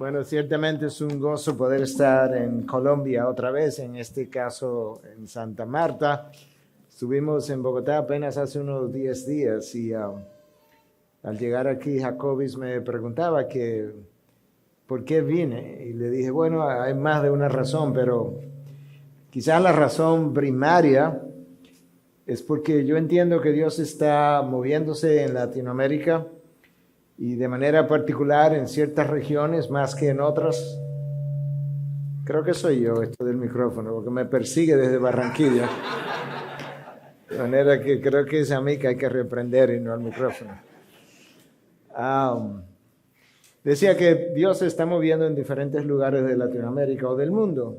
Bueno, ciertamente es un gozo poder estar en Colombia otra vez, en este caso en Santa Marta. Estuvimos en Bogotá apenas hace unos 10 días y al llegar aquí Jacobis me preguntaba que por qué vine y le dije, bueno, hay más de una razón, pero quizás la razón primaria es porque yo entiendo que Dios está moviéndose en Latinoamérica y de manera particular en ciertas regiones más que en otras. Creo que soy yo esto del micrófono, porque me persigue desde Barranquilla. De manera que creo que es a mí que hay que reprender y no al micrófono. Decía que Dios se está moviendo en diferentes lugares de Latinoamérica o del mundo,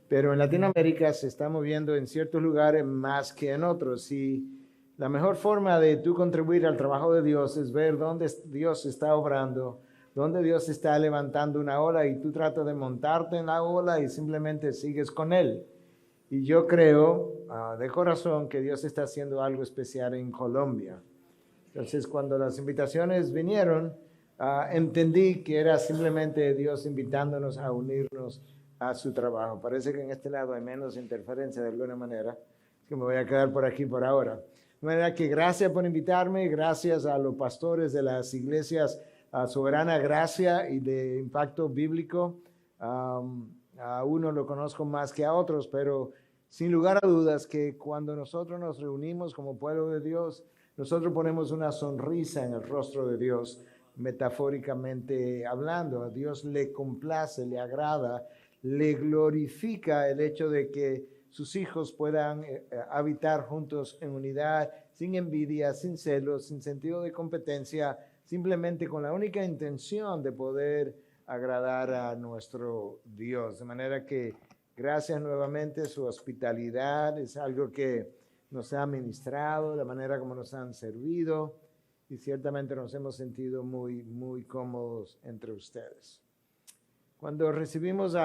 pero en Latinoamérica se está moviendo en ciertos lugares más que en otros. Y la mejor forma de tú contribuir al trabajo de Dios es ver dónde Dios está obrando, dónde Dios está levantando una ola y tú tratas de montarte en la ola y simplemente sigues con Él. Y yo creo de corazón que Dios está haciendo algo especial en Colombia. Entonces, cuando las invitaciones vinieron, entendí que era simplemente Dios invitándonos a unirnos a su trabajo. Parece que en este lado hay menos interferencia de alguna manera, que me voy a quedar por aquí por ahora. De manera que gracias por invitarme, gracias a los pastores de las iglesias Soberana Gracia y de Impacto Bíblico. A uno lo conozco más que a otros, pero sin lugar a dudas que cuando nosotros nos reunimos como pueblo de Dios, nosotros ponemos una sonrisa en el rostro de Dios, metafóricamente hablando. A Dios le complace, le agrada, le glorifica el hecho de que sus hijos puedan habitar juntos en unidad, sin envidia, sin celos, sin sentido de competencia, simplemente con la única intención de poder agradar a nuestro Dios. De manera que gracias nuevamente, su hospitalidad es algo que nos ha ministrado, la manera como nos han servido y ciertamente nos hemos sentido muy, muy cómodos entre ustedes. Cuando recibimos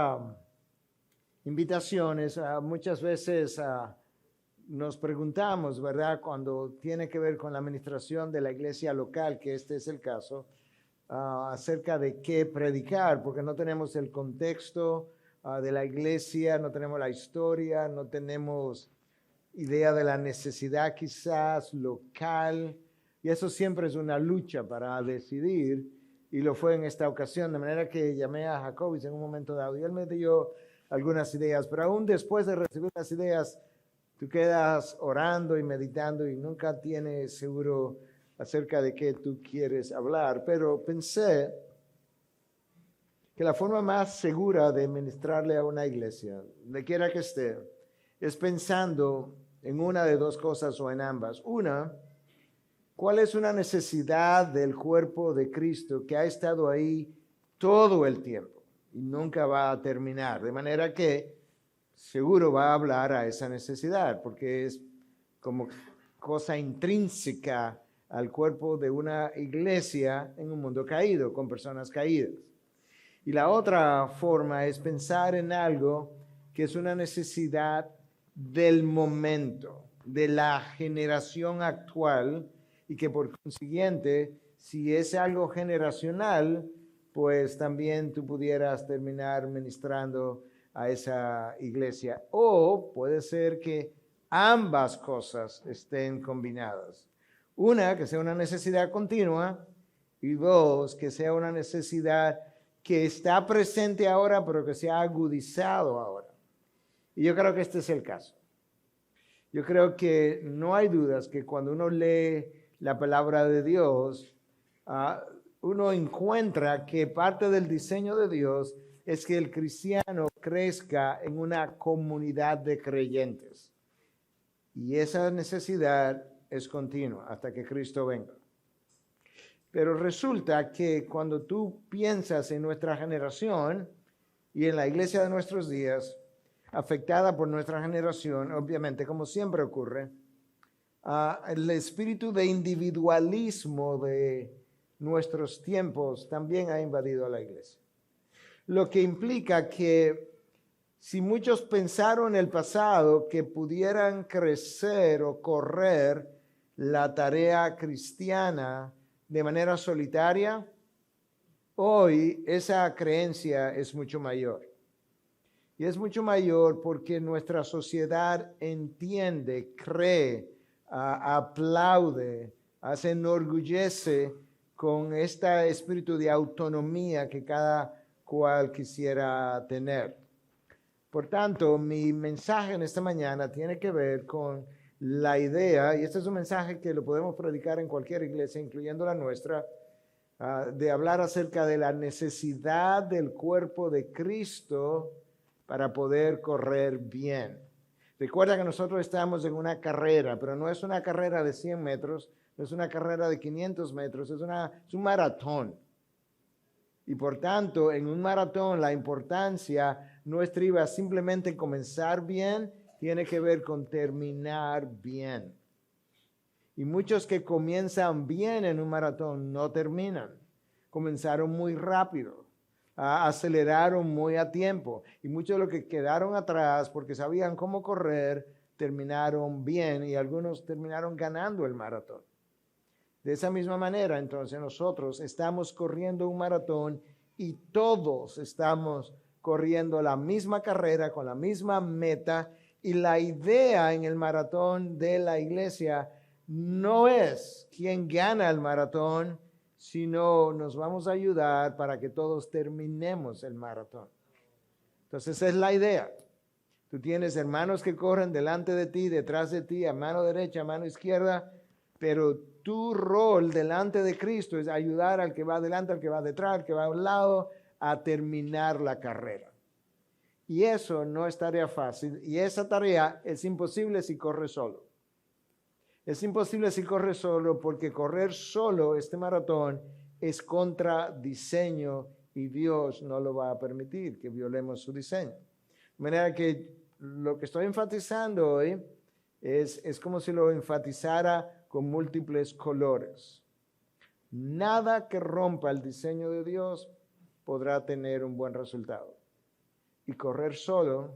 invitaciones, muchas veces nos preguntamos, ¿verdad? Cuando tiene que ver con la administración de la iglesia local, que este es el caso, acerca de qué predicar, porque no tenemos el contexto de la iglesia, no tenemos la historia, no tenemos idea de la necesidad quizás local, y eso siempre es una lucha para decidir, y lo fue en esta ocasión, de manera que llamé a Jacobis en un momento dado, y él me dio algunas ideas, pero aún después de recibir las ideas, tú quedas orando y meditando y nunca tienes seguro acerca de qué tú quieres hablar, pero pensé que la forma más segura de ministrarle a una iglesia, donde quiera que esté, es pensando en una de dos cosas o en ambas. Una, ¿cuál es una necesidad del cuerpo de Cristo que ha estado ahí todo el tiempo y nunca va a terminar? De manera que seguro va a hablar a esa necesidad, porque es como cosa intrínseca al cuerpo de una iglesia en un mundo caído, con personas caídas. Y la otra forma es pensar en algo que es una necesidad del momento, de la generación actual, y que por consiguiente, si es algo generacional, pues también tú pudieras terminar ministrando a esa iglesia. O puede ser que ambas cosas estén combinadas. Una, que sea una necesidad continua, y dos, que sea una necesidad que está presente ahora, pero que se ha agudizado ahora. Y yo creo que este es el caso. Yo creo que no hay dudas que cuando uno lee la palabra de Dios, uno encuentra que parte del diseño de Dios es que el cristiano crezca en una comunidad de creyentes. Y esa necesidad es continua hasta que Cristo venga. Pero resulta que cuando tú piensas en nuestra generación y en la iglesia de nuestros días, afectada por nuestra generación, obviamente, como siempre ocurre, el espíritu de individualismo de nuestros tiempos también ha invadido a la iglesia. Lo que implica que si muchos pensaron en el pasado que pudieran crecer o correr la tarea cristiana de manera solitaria, Hoy esa creencia es mucho mayor. Y es mucho mayor porque nuestra sociedad entiende, cree, aplaude, se enorgullece con este espíritu de autonomía que cada cual quisiera tener. Por tanto, mi mensaje en esta mañana tiene que ver con la idea, y este es un mensaje que lo podemos predicar en cualquier iglesia, incluyendo la nuestra, de hablar acerca de la necesidad del cuerpo de Cristo para poder correr bien. Recuerda que nosotros estamos en una carrera, pero no es una carrera de 100 metros, no es una carrera de 500 metros, es un maratón. Y por tanto, en un maratón la importancia no estriba simplemente en comenzar bien, tiene que ver con terminar bien. Y muchos que comienzan bien en un maratón no terminan. Comenzaron muy rápido, aceleraron muy a tiempo. Y muchos de los que quedaron atrás porque sabían cómo correr, terminaron bien y algunos terminaron ganando el maratón. De esa misma manera, entonces nosotros estamos corriendo un maratón y todos estamos corriendo la misma carrera con la misma meta. Y la idea en el maratón de la iglesia no es quién gana el maratón, sino nos vamos a ayudar para que todos terminemos el maratón. Entonces esa es la idea. Tú tienes hermanos que corren delante de ti, detrás de ti, a mano derecha, a mano izquierda, pero tu rol delante de Cristo es ayudar al que va adelante, al que va detrás, al que va a un lado, a terminar la carrera. Y eso no es tarea fácil, y esa tarea es imposible si corres solo. Es imposible si corres solo porque correr solo este maratón es contra diseño y Dios no lo va a permitir que violemos su diseño. De manera que lo que estoy enfatizando hoy es como si lo enfatizara con múltiples colores. Nada que rompa el diseño de Dios podrá tener un buen resultado. Y correr solo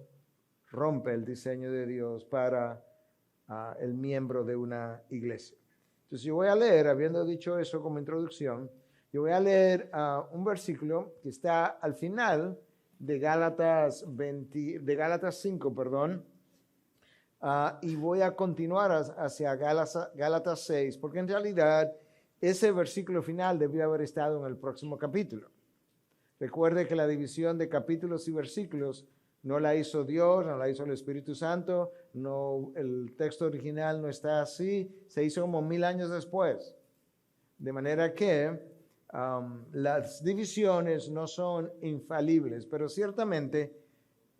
rompe el diseño de Dios para el miembro de una iglesia. Entonces yo voy a leer, habiendo dicho eso como introducción, yo voy a leer un versículo que está al final de Gálatas 5, y voy a continuar hacia Gálatas 6, porque en realidad ese versículo final debió haber estado en el próximo capítulo. Recuerde que la división de capítulos y versículos no la hizo Dios, no la hizo el Espíritu Santo, no, el texto original no está así, se hizo como 1000 años después. De manera que las divisiones no son infalibles, pero ciertamente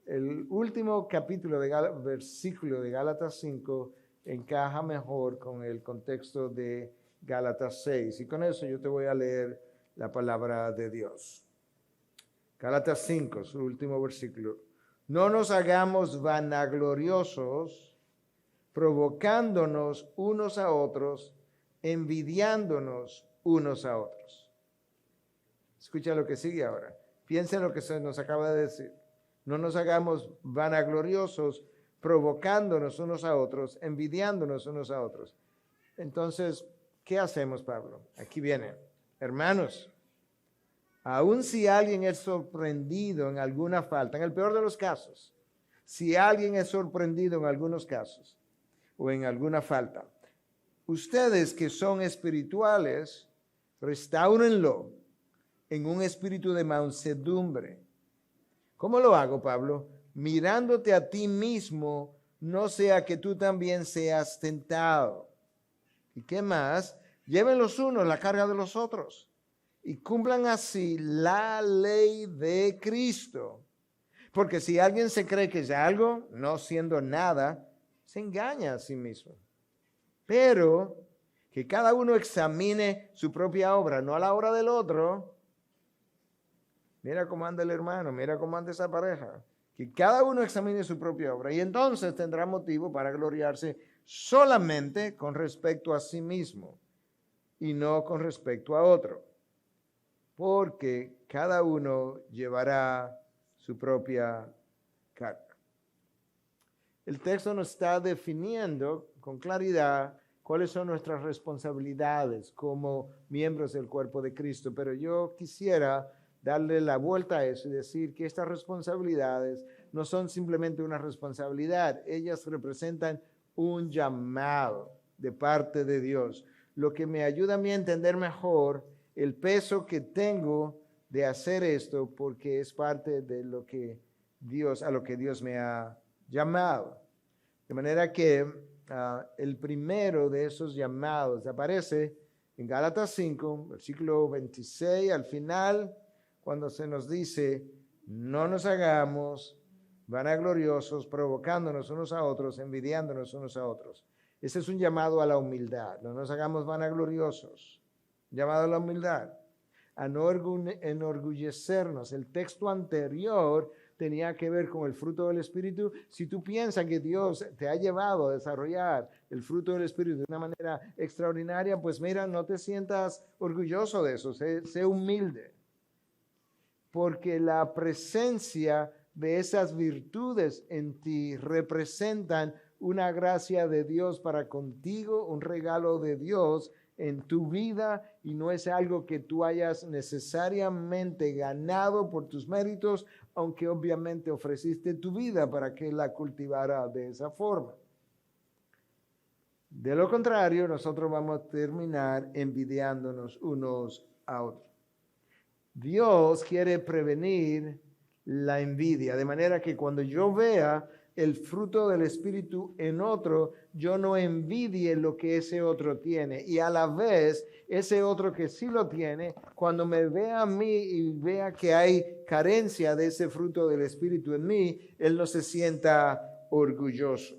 el último capítulo versículo de Gálatas 5 encaja mejor con el contexto de Gálatas 6. Y con eso yo te voy a leer la palabra de Dios. Gálatas 5, su último versículo. No nos hagamos vanagloriosos, provocándonos unos a otros, envidiándonos unos a otros. Escucha lo que sigue ahora. Piensa en lo que se nos acaba de decir. No nos hagamos vanagloriosos, provocándonos unos a otros, envidiándonos unos a otros. Entonces, ¿qué hacemos, Pablo? Aquí viene. Hermanos, aun si alguien es sorprendido en alguna falta, en el peor de los casos, si alguien es sorprendido en algunos casos o en alguna falta, ustedes que son espirituales, restáurenlo en un espíritu de mansedumbre. ¿Cómo lo hago, Pablo? Mirándote a ti mismo, no sea que tú también seas tentado. ¿Y qué más? Lleven los unos la carga de los otros y cumplan así la ley de Cristo. Porque si alguien se cree que es algo, no siendo nada, se engaña a sí mismo. Pero que cada uno examine su propia obra, no a la obra del otro. Mira cómo anda el hermano, mira cómo anda esa pareja. Que cada uno examine su propia obra y entonces tendrá motivo para gloriarse solamente con respecto a sí mismo y no con respecto a otro. Porque cada uno llevará su propia carga. El texto nos está definiendo con claridad cuáles son nuestras responsabilidades como miembros del cuerpo de Cristo. Pero yo quisiera darle la vuelta a eso y decir que estas responsabilidades no son simplemente una responsabilidad, ellas representan un llamado de parte de Dios, lo que me ayuda a mí a entender mejor el peso que tengo de hacer esto, porque es parte de lo que a lo que Dios me ha llamado. De manera que el primero de esos llamados aparece en Gálatas 5, versículo 26, al final, cuando se nos dice, no nos hagamos vanagloriosos, provocándonos unos a otros, envidiándonos unos a otros. Ese es un llamado a la humildad. No nos hagamos vanagloriosos. Llamado a la humildad. A no enorgullecernos. El texto anterior tenía que ver con el fruto del Espíritu. Si tú piensas que Dios te ha llevado a desarrollar el fruto del Espíritu de una manera extraordinaria, pues mira, no te sientas orgulloso de eso. Sé humilde. Porque la presencia de esas virtudes en ti representan una gracia de Dios para contigo, un regalo de Dios en tu vida, y no es algo que tú hayas necesariamente ganado por tus méritos, aunque obviamente ofreciste tu vida para que la cultivara de esa forma. De lo contrario, nosotros vamos a terminar envidiándonos unos a otros. Dios quiere prevenir la envidia, de manera que cuando yo vea el fruto del Espíritu en otro, yo no envidie lo que ese otro tiene. Y a la vez, ese otro que sí lo tiene, cuando me vea a mí y vea que hay carencia de ese fruto del Espíritu en mí, él no se sienta orgulloso.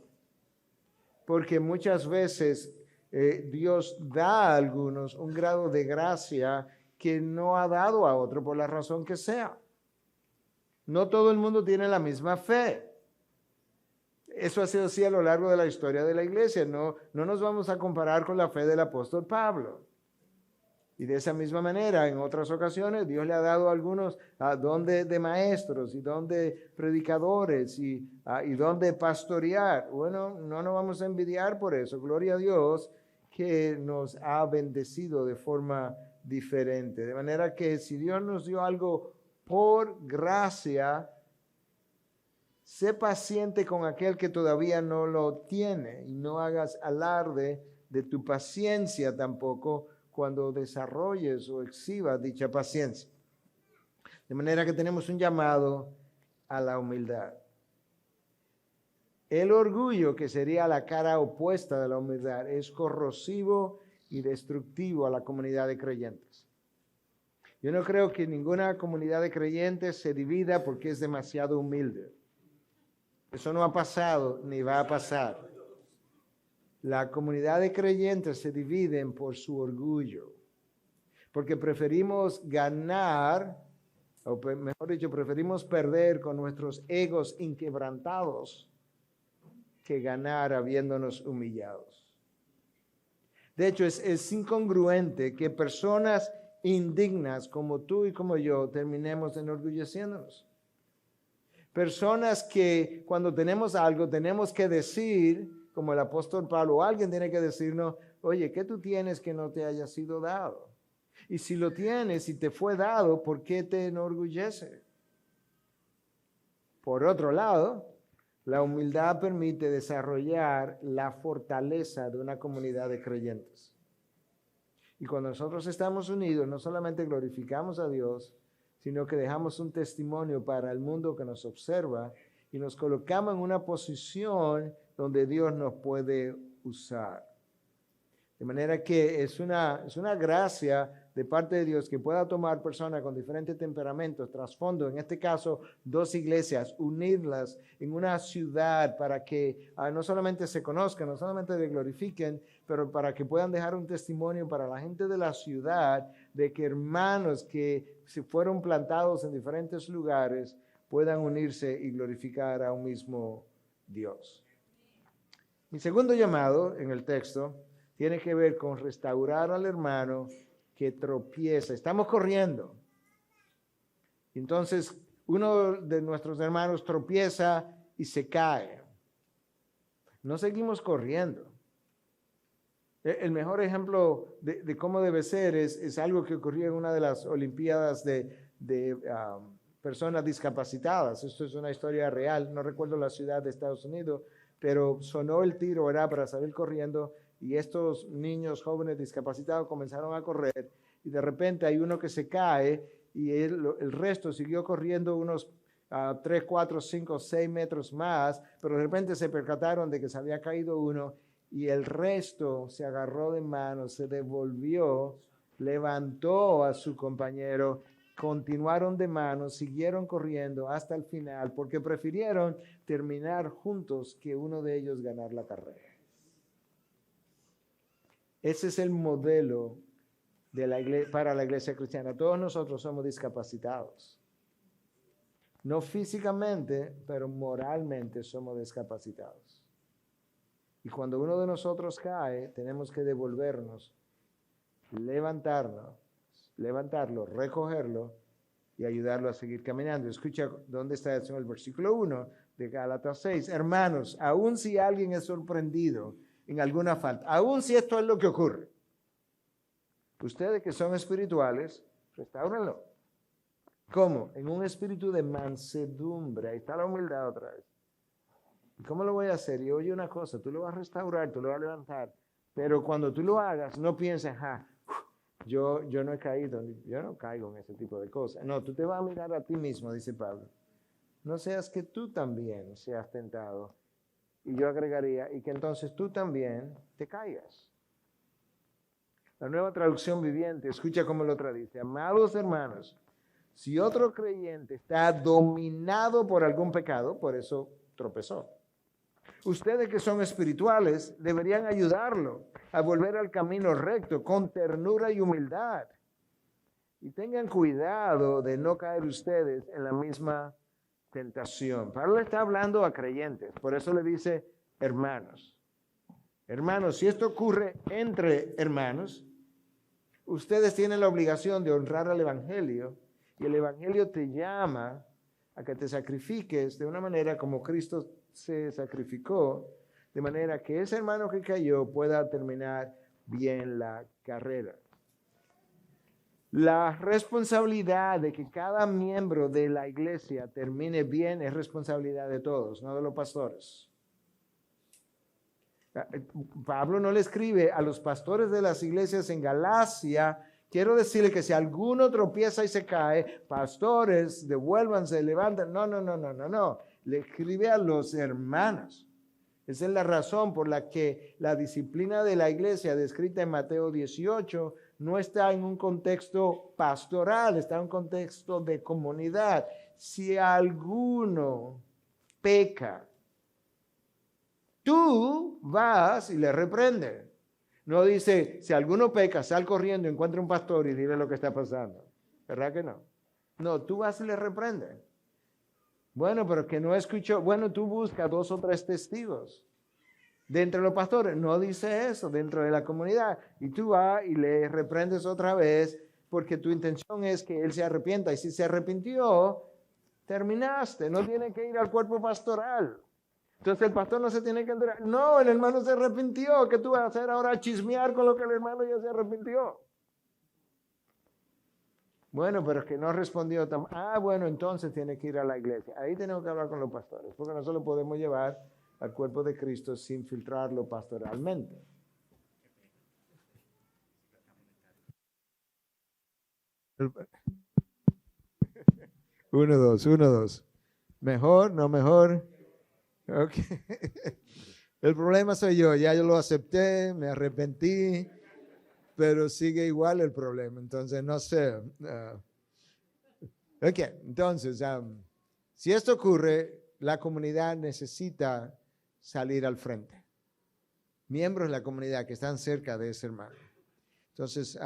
Porque muchas veces Dios da a algunos un grado de gracia que no ha dado a otro por la razón que sea. No todo el mundo tiene la misma fe. Eso ha sido así a lo largo de la historia de la iglesia. No nos vamos a comparar con la fe del apóstol Pablo. Y de esa misma manera, en otras ocasiones, Dios le ha dado a algunos don de maestros y don de predicadores y don de pastorear. Bueno, no nos vamos a envidiar por eso. Gloria a Dios que nos ha bendecido de forma diferente. De manera que si Dios nos dio algo por gracia, sé paciente con aquel que todavía no lo tiene y no hagas alarde de tu paciencia tampoco cuando desarrolles o exhibas dicha paciencia. De manera que tenemos un llamado a la humildad. El orgullo, que sería la cara opuesta de la humildad, es corrosivo y destructivo a la comunidad de creyentes. Yo no creo que ninguna comunidad de creyentes se divida porque es demasiado humilde. Eso no ha pasado ni va a pasar. La comunidad de creyentes se dividen por su orgullo, porque preferimos ganar, o mejor dicho, preferimos perder con nuestros egos inquebrantados que ganar habiéndonos humillados. De hecho, es incongruente que personas indignas como tú y como yo terminemos enorgulleciéndonos. Personas que cuando tenemos algo tenemos que decir, como el apóstol Pablo, alguien tiene que decirnos, oye, ¿qué tú tienes que no te haya sido dado? Y si lo tienes y te fue dado, ¿por qué te enorgullece? Por otro lado, la humildad permite desarrollar la fortaleza de una comunidad de creyentes. Y cuando nosotros estamos unidos, no solamente glorificamos a Dios, sino que dejamos un testimonio para el mundo que nos observa y nos colocamos en una posición donde Dios nos puede usar. De manera que es una gracia de parte de Dios que pueda tomar personas con diferentes temperamentos, trasfondo, en este caso 2 iglesias, unirlas en una ciudad para que no solamente se conozcan, no solamente se glorifiquen, pero para que puedan dejar un testimonio para la gente de la ciudad de que hermanos que se fueron plantados en diferentes lugares puedan unirse y glorificar a un mismo Dios. Mi segundo llamado en el texto tiene que ver con restaurar al hermano que tropieza. Estamos corriendo. Entonces, uno de nuestros hermanos tropieza y se cae. No seguimos corriendo. El mejor ejemplo de cómo debe ser es algo que ocurrió en una de las Olimpiadas de personas discapacitadas. Esto es una historia real, no recuerdo la ciudad de Estados Unidos, pero sonó el tiro, era para salir corriendo y estos niños jóvenes discapacitados comenzaron a correr y de repente hay uno que se cae y el resto siguió corriendo unos 3, 4, 5, 6 metros más, pero de repente se percataron de que se había caído uno y el resto se agarró de manos, se devolvió, levantó a su compañero, continuaron de manos, siguieron corriendo hasta el final porque prefirieron terminar juntos que uno de ellos ganar la carrera. Ese es el modelo de la iglesia, para la iglesia cristiana. Todos nosotros somos discapacitados. No físicamente, pero moralmente somos discapacitados. Y cuando uno de nosotros cae, tenemos que devolvernos, levantarlo, recogerlo y ayudarlo a seguir caminando. Escucha dónde está eso en el versículo 1 de Gálatas 6. Hermanos, aun si alguien es sorprendido en alguna falta, aun si esto es lo que ocurre, ustedes que son espirituales, restáurenlo. ¿Cómo? En un espíritu de mansedumbre. Ahí está la humildad otra vez. ¿Cómo lo voy a hacer? Y oye una cosa, tú lo vas a restaurar, tú lo vas a levantar, pero cuando tú lo hagas, no pienses, yo no he caído, yo no caigo en ese tipo de cosas. No, tú te vas a mirar a ti mismo, dice Pablo. No seas que tú también seas tentado. Y yo agregaría, y que entonces tú también te caigas. La Nueva Traducción Viviente, escucha cómo lo traduce. Amados hermanos, si otro creyente está dominado por algún pecado, por eso tropezó. Ustedes que son espirituales deberían ayudarlo a volver al camino recto con ternura y humildad. Y tengan cuidado de no caer ustedes en la misma tentación. Pablo está hablando a creyentes, por eso le dice hermanos. Hermanos, si esto ocurre entre hermanos, ustedes tienen la obligación de honrar al Evangelio y el Evangelio te llama a que te sacrifiques de una manera como Cristo se sacrificó, de manera que ese hermano que cayó pueda terminar bien la carrera. La responsabilidad de que cada miembro de la iglesia termine bien es responsabilidad de todos, no de los pastores. Pablo no le escribe a los pastores de las iglesias en Galacia, quiero decirle que si alguno tropieza y se cae, pastores, devuélvanse, levanten. No. Le escribe a los hermanos. Esa es la razón por la que la disciplina de la iglesia descrita en Mateo 18 no está en un contexto pastoral, está en un contexto de comunidad. Si alguno peca, tú vas y le reprendes. No dice, si alguno peca, sal corriendo, encuentra un pastor y dile lo que está pasando. ¿Verdad que no? No, tú vas y le reprendes. Bueno, pero que no escuchó. Bueno, tú buscas 2 o 3 testigos. Dentro de los pastores, no dice eso, dentro de la comunidad. Y tú vas y le reprendes otra vez porque tu intención es que él se arrepienta. Y si se arrepintió, terminaste. No tiene que ir al cuerpo pastoral. Entonces el pastor no se tiene que enterar. No, el hermano se arrepintió. ¿Qué tú vas a hacer ahora? Chismear con lo que el hermano ya se arrepintió. Bueno, pero es que no respondió. Bueno, entonces tiene que ir a la iglesia. Ahí tenemos que hablar con los pastores, porque no solo podemos llevar al cuerpo de Cristo sin filtrarlo pastoralmente. Uno, dos. ¿Mejor? ¿No mejor? Okay. El problema soy yo. Ya yo lo acepté, me arrepentí, pero sigue igual el problema. Entonces, no sé. Ok, entonces, si esto ocurre, la comunidad necesita salir al frente. Miembros de la comunidad que están cerca de ese hermano. Entonces,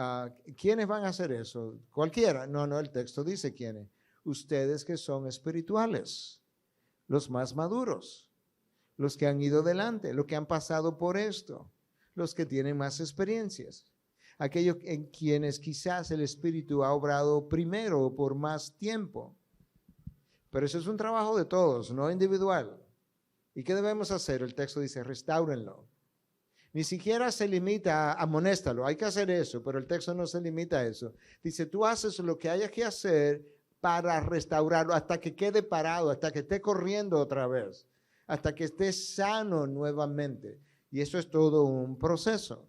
¿quiénes van a hacer eso? Cualquiera. No, el texto dice quiénes. Ustedes que son espirituales, los más maduros, los que han ido delante, los que han pasado por esto, los que tienen más experiencias, aquellos en quienes quizás el Espíritu ha obrado primero o por más tiempo. Pero eso es un trabajo de todos, no individual. ¿Y qué debemos hacer? El texto dice, restáurenlo. Ni siquiera se limita a amonéstalo, hay que hacer eso, pero el texto no se limita a eso. Dice, tú haces lo que haya que hacer para restaurarlo hasta que quede parado, hasta que esté corriendo otra vez, hasta que esté sano nuevamente. Y eso es todo un proceso.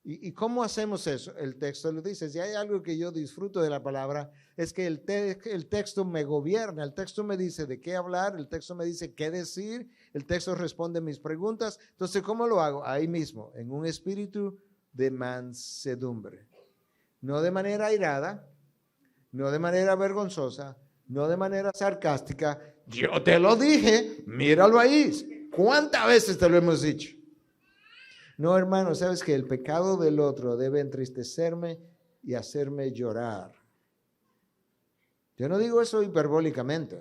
¿Y cómo hacemos eso? El texto lo dice. Si hay algo que yo disfruto de la palabra, es que el texto me gobierna, el texto me dice de qué hablar, el texto me dice qué decir, el texto responde mis preguntas. Entonces, ¿cómo lo hago? Ahí mismo, en un espíritu de mansedumbre. No de manera airada, no de manera vergonzosa, no de manera sarcástica. Yo te lo dije, míralo ahí. ¿Cuántas veces te lo hemos dicho? No, hermano, sabes que el pecado del otro debe entristecerme y hacerme llorar. Yo no digo eso hiperbólicamente.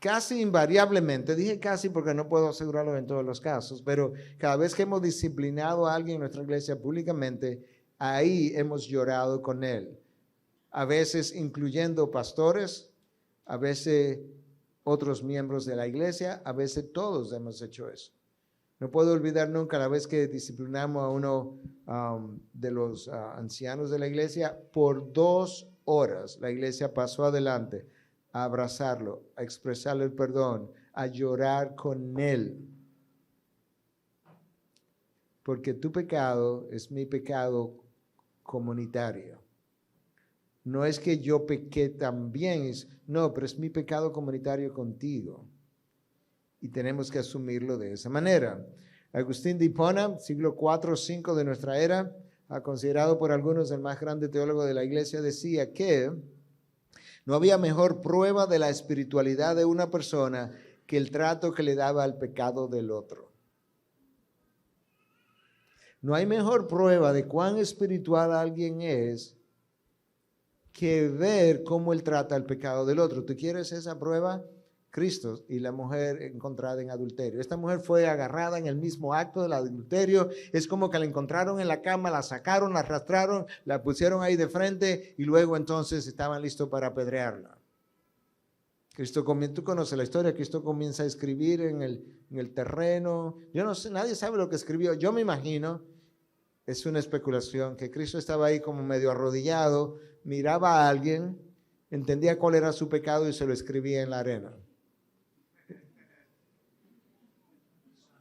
Casi invariablemente, dije casi porque no puedo asegurarlo en todos los casos, pero cada vez que hemos disciplinado a alguien en nuestra iglesia públicamente, ahí hemos llorado con él. A veces incluyendo pastores, a veces otros miembros de la iglesia, a veces todos hemos hecho eso. No puedo olvidar nunca la vez que disciplinamos a uno de los ancianos de la iglesia. Por 2 horas la iglesia pasó adelante a abrazarlo, a expresarle el perdón, a llorar con él. Porque tu pecado es mi pecado comunitario. No es que yo pequé también, no, pero es mi pecado comunitario contigo. Y tenemos que asumirlo de esa manera. Agustín de Hipona, siglo IV o V de nuestra era, considerado por algunos el más grande teólogo de la iglesia, decía que no había mejor prueba de la espiritualidad de una persona que el trato que le daba al pecado del otro. No hay mejor prueba de cuán espiritual alguien es que ver cómo él trata el pecado del otro. ¿Tú quieres esa prueba? Cristo y la mujer encontrada en adulterio. Esta mujer fue agarrada en el mismo acto del adulterio. Es como que la encontraron en la cama, la sacaron, la arrastraron, la pusieron ahí de frente y luego entonces estaban listos para apedrearla. Cristo comienza, tú conoces la historia, Cristo comienza a escribir en el terreno. Yo no sé, nadie sabe lo que escribió. Yo me imagino, es una especulación, que Cristo estaba ahí como medio arrodillado, miraba a alguien, entendía cuál era su pecado y se lo escribía en la arena.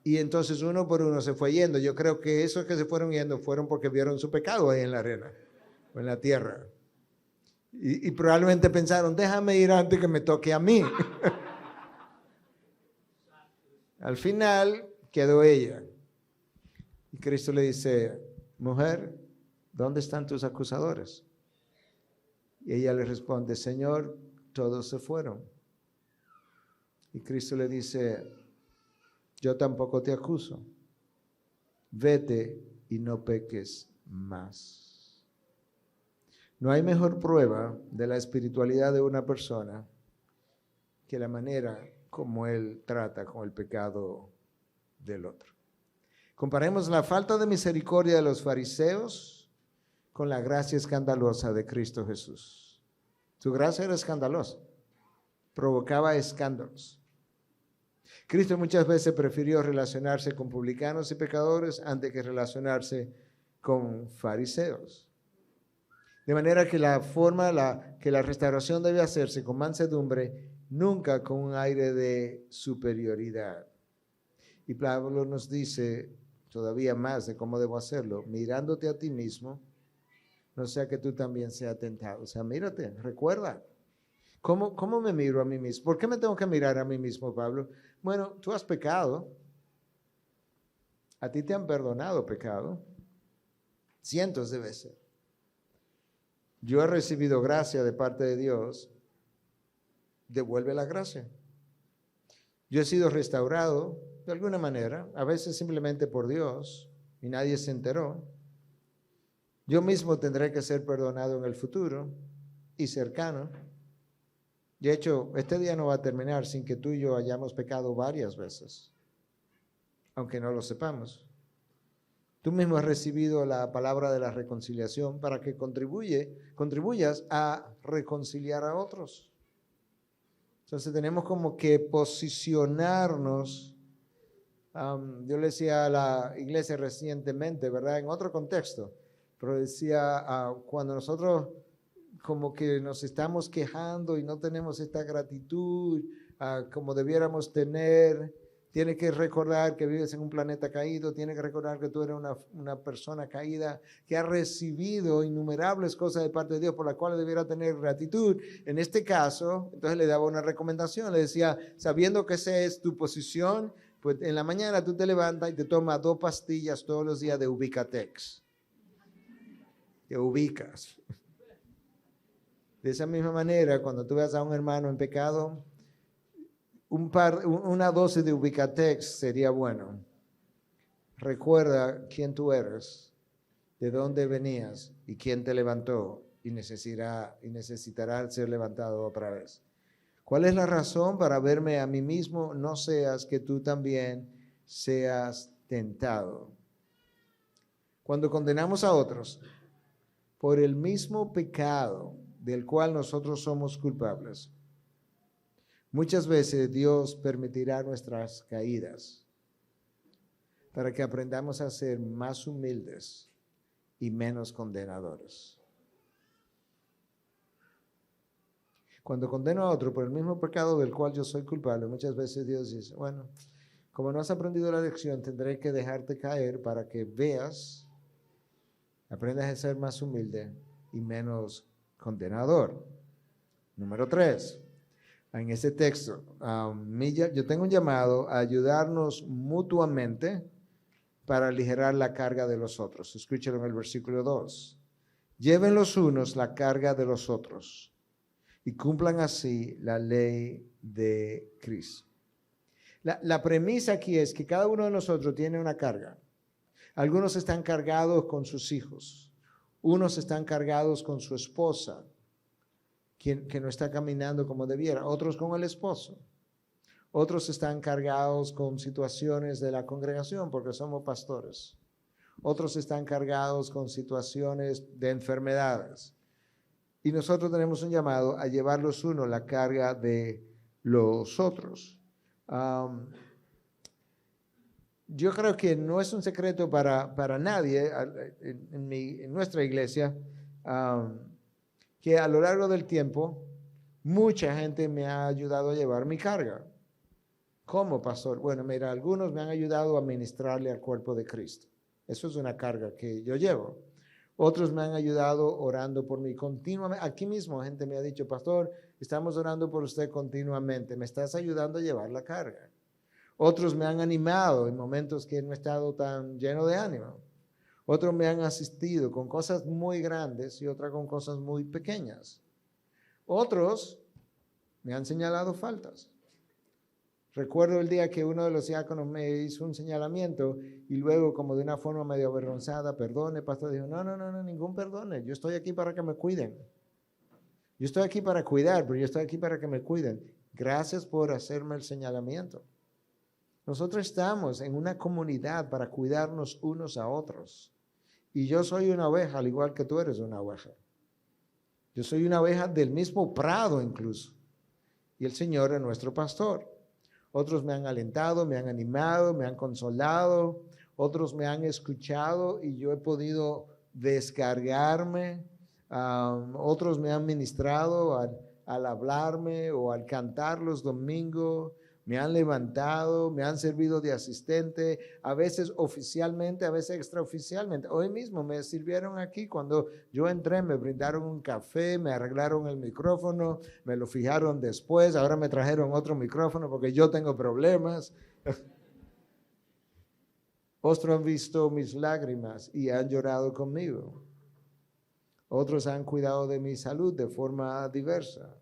Y entonces uno por uno se fue yendo. Yo creo que esos que se fueron yendo fueron porque vieron su pecado ahí en la arena o en la tierra. Y probablemente pensaron, déjame ir antes que me toque a mí. Al final quedó ella. Y Cristo le dice, mujer, ¿dónde están tus acusadores? Y ella le responde, Señor, todos se fueron. Y Cristo le dice, yo tampoco te acuso. Vete y no peques más. No hay mejor prueba de la espiritualidad de una persona que la manera como él trata con el pecado del otro. Comparemos la falta de misericordia de los fariseos con la gracia escandalosa de Cristo Jesús. Su gracia era escandalosa, provocaba escándalos. Cristo muchas veces prefirió relacionarse con publicanos y pecadores antes que relacionarse con fariseos. De manera que la forma que la restauración debe hacerse con mansedumbre, nunca con un aire de superioridad. Y Pablo nos dice todavía más de cómo debo hacerlo, mirándote a ti mismo, no sea que tú también seas tentado. O sea, mírate, recuerda. ¿Cómo me miro a mí mismo? ¿Por qué me tengo que mirar a mí mismo, Pablo? Bueno, tú has pecado. A ti te han perdonado pecado. Cientos de veces. Yo he recibido gracia de parte de Dios. Devuelve la gracia. Yo he sido restaurado de alguna manera, a veces simplemente por Dios, y nadie se enteró. Yo mismo tendré que ser perdonado en el futuro y cercano. De hecho, este día no va a terminar sin que tú y yo hayamos pecado varias veces, aunque no lo sepamos. Tú mismo has recibido la palabra de la reconciliación para que contribuyas a reconciliar a otros. Entonces tenemos como que posicionarnos Yo le decía a la iglesia recientemente, ¿verdad? En otro contexto, pero decía, cuando nosotros como que nos estamos quejando y no tenemos esta gratitud como debiéramos tener, tienes que recordar que vives en un planeta caído, tienes que recordar que tú eres una persona caída que ha recibido innumerables cosas de parte de Dios por las cuales debiera tener gratitud. En este caso, entonces le daba una recomendación, le decía, sabiendo que esa es tu posición, pues en la mañana tú te levantas y te tomas 2 pastillas todos los días de Ubicatex. Te ubicas. De esa misma manera, cuando tú veas a un hermano en pecado, una dosis de Ubicatex sería bueno. Recuerda quién tú eres, de dónde venías y quién te levantó y necesitará ser levantado otra vez. ¿Cuál es la razón para verme a mí mismo? No seas que tú también seas tentado. Cuando condenamos a otros por el mismo pecado del cual nosotros somos culpables, muchas veces Dios permitirá nuestras caídas para que aprendamos a ser más humildes y menos condenadores. Cuando condeno a otro por el mismo pecado del cual yo soy culpable, muchas veces Dios dice, bueno, como no has aprendido la lección, tendré que dejarte caer para que veas, aprendas a ser más humilde y menos condenador. Número 3. En ese texto, yo tengo un llamado a ayudarnos mutuamente para aligerar la carga de los otros. Escúchalo en el versículo 2. Lleven los unos la carga de los otros y cumplan así la ley de Cristo. La premisa aquí es que cada uno de nosotros tiene una carga. Algunos están cargados con sus hijos, unos están cargados con su esposa, que no está caminando como debiera, otros con el esposo, otros están cargados con situaciones de la congregación porque somos pastores, otros están cargados con situaciones de enfermedades. Y nosotros tenemos un llamado a llevar los unos la carga de los otros. Yo creo que no es un secreto para nadie en nuestra iglesia que a lo largo del tiempo mucha gente me ha ayudado a llevar mi carga. ¿Cómo, pastor? Bueno, mira, algunos me han ayudado a ministrarle al cuerpo de Cristo. Eso es una carga que yo llevo. Otros me han ayudado orando por mí continuamente. Aquí mismo gente me ha dicho, pastor, estamos orando por usted continuamente. Me estás ayudando a llevar la carga. Otros me han animado en momentos que no he estado tan lleno de ánimo. Otros me han asistido con cosas muy grandes y otras con cosas muy pequeñas. Otros me han señalado faltas. Recuerdo el día que uno de los diáconos me hizo un señalamiento y luego, como de una forma medio avergonzada, perdone, pastor, dijo, no, ningún perdone, yo estoy aquí para que me cuiden. Yo estoy aquí para cuidar, pero yo estoy aquí para que me cuiden. Gracias por hacerme el señalamiento. Nosotros estamos en una comunidad para cuidarnos unos a otros. Y yo soy una oveja, al igual que tú eres una oveja. Yo soy una oveja del mismo prado incluso. Y el Señor es nuestro pastor. Otros me han alentado, me han animado, me han consolado. Otros me han escuchado y yo he podido descargarme. Otros me han ministrado al hablarme o al cantar los domingos. Me han levantado, me han servido de asistente, a veces oficialmente, a veces extraoficialmente. Hoy mismo me sirvieron aquí, cuando yo entré me brindaron un café, me arreglaron el micrófono, me lo fijaron después, ahora me trajeron otro micrófono porque yo tengo problemas. Otros han visto mis lágrimas y han llorado conmigo. Otros han cuidado de mi salud de forma diversa.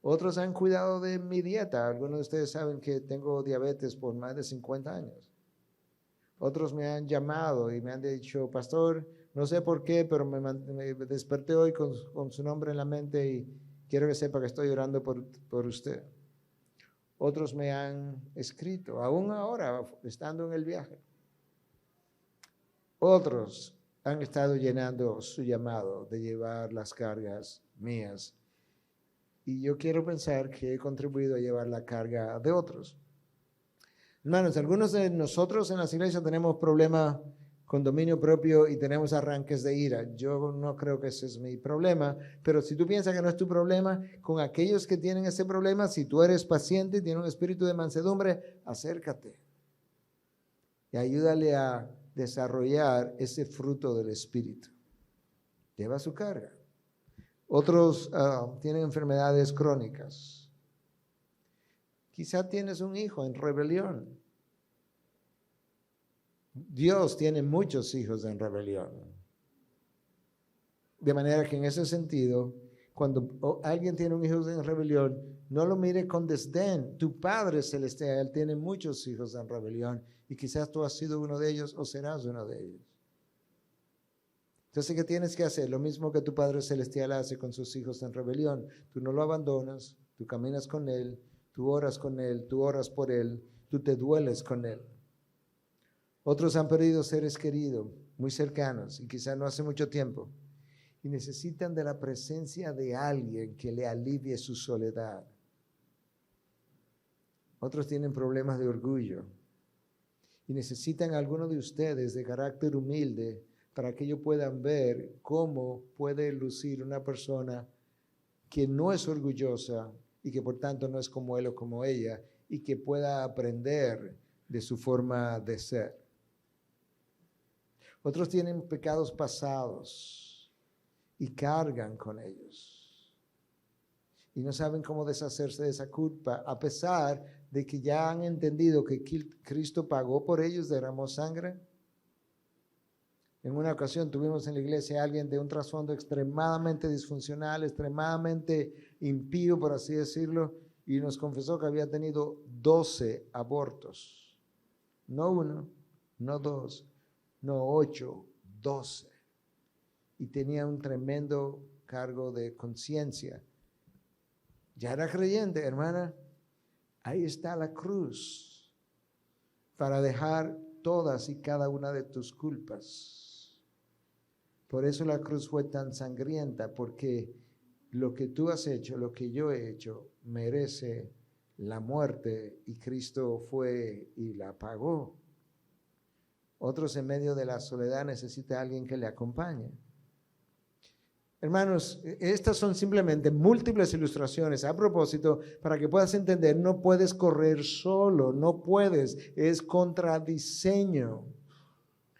Otros han cuidado de mi dieta. Algunos de ustedes saben que tengo diabetes por más de 50 años. Otros me han llamado y me han dicho, pastor, no sé por qué, pero me desperté hoy con su nombre en la mente y quiero que sepa que estoy orando por usted. Otros me han escrito, aún ahora, estando en el viaje. Otros han estado llenando su llamado de llevar las cargas mías. Y yo quiero pensar que he contribuido a llevar la carga de otros. Hermanos, algunos de nosotros en las iglesias tenemos problemas con dominio propio y tenemos arranques de ira. Yo no creo que ese es mi problema, pero si tú piensas que no es tu problema, con aquellos que tienen ese problema, si tú eres paciente y tienes un espíritu de mansedumbre, acércate y ayúdale a desarrollar ese fruto del espíritu. Lleva su carga. Otros tienen enfermedades crónicas. Quizá tienes un hijo en rebelión. Dios tiene muchos hijos en rebelión. De manera que en ese sentido, cuando alguien tiene un hijo en rebelión, no lo mire con desdén. Tu Padre Celestial tiene muchos hijos en rebelión y quizás tú has sido uno de ellos o serás uno de ellos. Entonces, ¿qué tienes que hacer? Lo mismo que tu Padre Celestial hace con sus hijos en rebelión. Tú no lo abandonas, tú caminas con Él, tú oras con Él, tú oras por Él, tú te dueles con Él. Otros han perdido seres queridos, muy cercanos, y quizás no hace mucho tiempo, y necesitan de la presencia de alguien que le alivie su soledad. Otros tienen problemas de orgullo, y necesitan a alguno de ustedes de carácter humilde para que ellos puedan ver cómo puede lucir una persona que no es orgullosa y que por tanto no es como él o como ella, y que pueda aprender de su forma de ser. Otros tienen pecados pasados y cargan con ellos. Y no saben cómo deshacerse de esa culpa, a pesar de que ya han entendido que Cristo pagó por ellos, derramó sangre. En una ocasión tuvimos en la iglesia a alguien de un trasfondo extremadamente disfuncional, extremadamente impío, por así decirlo, y nos confesó que había tenido 12 abortos. No uno, no dos, no 8, 12. Y tenía un tremendo cargo de conciencia. Ya era creyente, hermana. Ahí está la cruz para dejar todas y cada una de tus culpas. Por eso la cruz fue tan sangrienta, porque lo que tú has hecho, lo que yo he hecho, merece la muerte, y Cristo fue y la pagó. Otros en medio de la soledad necesitan a alguien que le acompañe. Hermanos, estas son simplemente múltiples ilustraciones a propósito para que puedas entender, no puedes correr solo, no puedes, es contradiseño.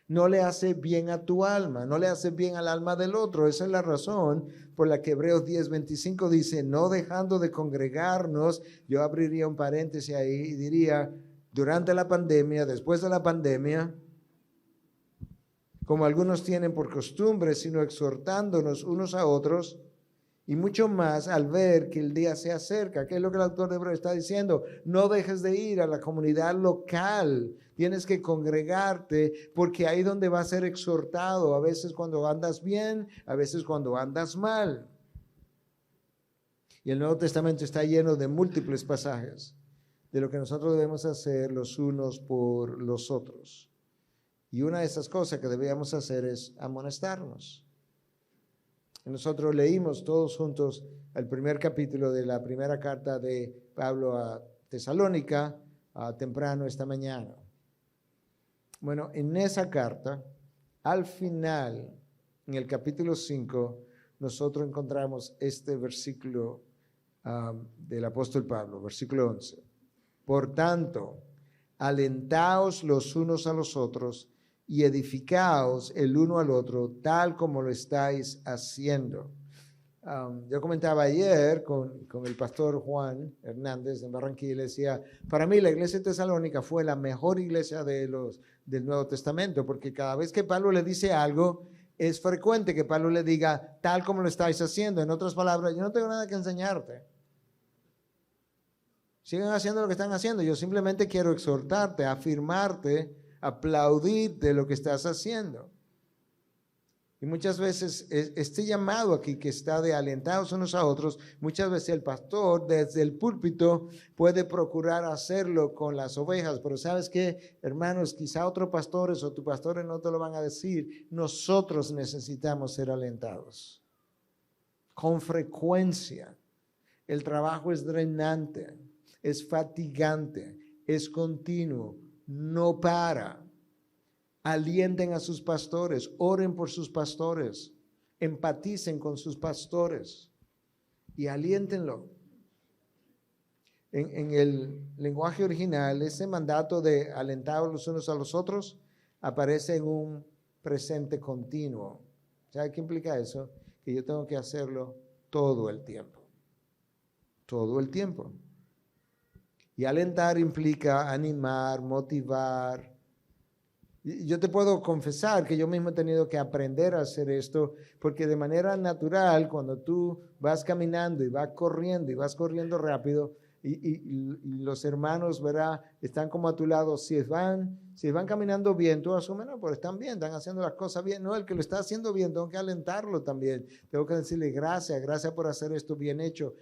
No le hace bien a tu alma, no le hace bien al alma del otro. Esa es la razón por la que Hebreos 10:25 dice, no dejando de congregarnos. Yo abriría un paréntesis ahí y diría, durante la pandemia, después de la pandemia, como algunos tienen por costumbre, sino exhortándonos unos a otros, y mucho más al ver que el día se acerca. ¿Qué es lo que el autor de Hebreos está diciendo? No dejes de ir a la comunidad local, tienes que congregarte, porque ahí es donde vas a ser exhortado, a veces cuando andas bien, a veces cuando andas mal. Y el Nuevo Testamento está lleno de múltiples pasajes de lo que nosotros debemos hacer los unos por los otros. Y una de esas cosas que debíamos hacer es amonestarnos. Nosotros leímos todos juntos el primer capítulo de la primera carta de Pablo a Tesalónica temprano esta mañana. Bueno, en esa carta, al final, en el capítulo 5, nosotros encontramos este versículo del apóstol Pablo, versículo 11. Por tanto, alentaos los unos a los otros y edificaos el uno al otro, tal como lo estáis haciendo. Yo comentaba ayer con el pastor Juan Hernández en Barranquilla, decía, para mí la iglesia de Tesalónica fue la mejor iglesia del Nuevo Testamento, porque cada vez que Pablo le dice algo, es frecuente que Pablo le diga, tal como lo estáis haciendo. En otras palabras, yo no tengo nada que enseñarte. Sigan haciendo lo que están haciendo. Yo simplemente quiero exhortarte, afirmarte, aplaudirte lo que estás haciendo. Y muchas veces este llamado aquí que está de alentados unos a otros, muchas veces el pastor desde el púlpito puede procurar hacerlo con las ovejas, pero ¿sabes qué, hermanos? Quizá otros pastores o tus pastores no te lo van a decir. Nosotros necesitamos ser alentados con frecuencia. El trabajo es drenante, es fatigante, es continuo, no para. Alienten a sus pastores, oren por sus pastores, empaticen con sus pastores y aliéntenlo. En el lenguaje original, ese mandato de alentar los unos a los otros aparece en un presente continuo. ¿Sabe qué implica eso? Que yo tengo que hacerlo todo el tiempo. Todo el tiempo. Y alentar implica animar, motivar. Yo te puedo confesar que yo mismo he tenido que aprender a hacer esto, porque de manera natural, cuando tú vas caminando y vas corriendo rápido, y los hermanos, ¿verdad? Están como a tu lado. Si van caminando bien, tú asumes, no, pero están bien, están haciendo las cosas bien. No, el que lo está haciendo bien, tengo que alentarlo también. Tengo que decirle gracias por hacer esto bien hecho.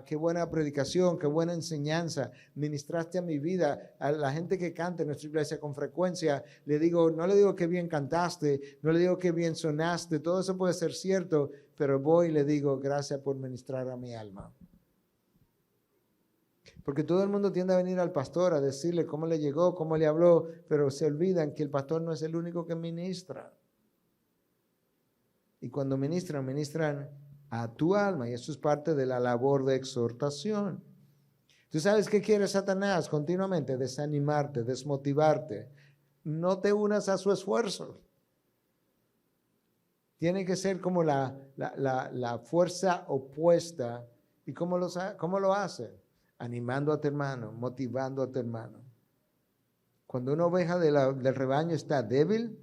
Qué buena predicación, qué buena enseñanza. Ministraste a mi vida. A la gente que canta en nuestra iglesia con frecuencia, no le digo que bien cantaste, no le digo que bien sonaste, todo eso puede ser cierto, pero voy y le digo gracias por ministrar a mi alma. Porque todo el mundo tiende a venir al pastor a decirle cómo le llegó, cómo le habló, pero se olvidan que el pastor no es el único que ministra. Y cuando ministran a tu alma, y eso es parte de la labor de exhortación. ¿Tú sabes qué quiere Satanás continuamente? Desanimarte, desmotivarte. No te unas a su esfuerzo. Tiene que ser como la fuerza opuesta. ¿Y cómo lo hace? Animando a tu hermano, motivando a tu hermano. Cuando una oveja del rebaño está débil,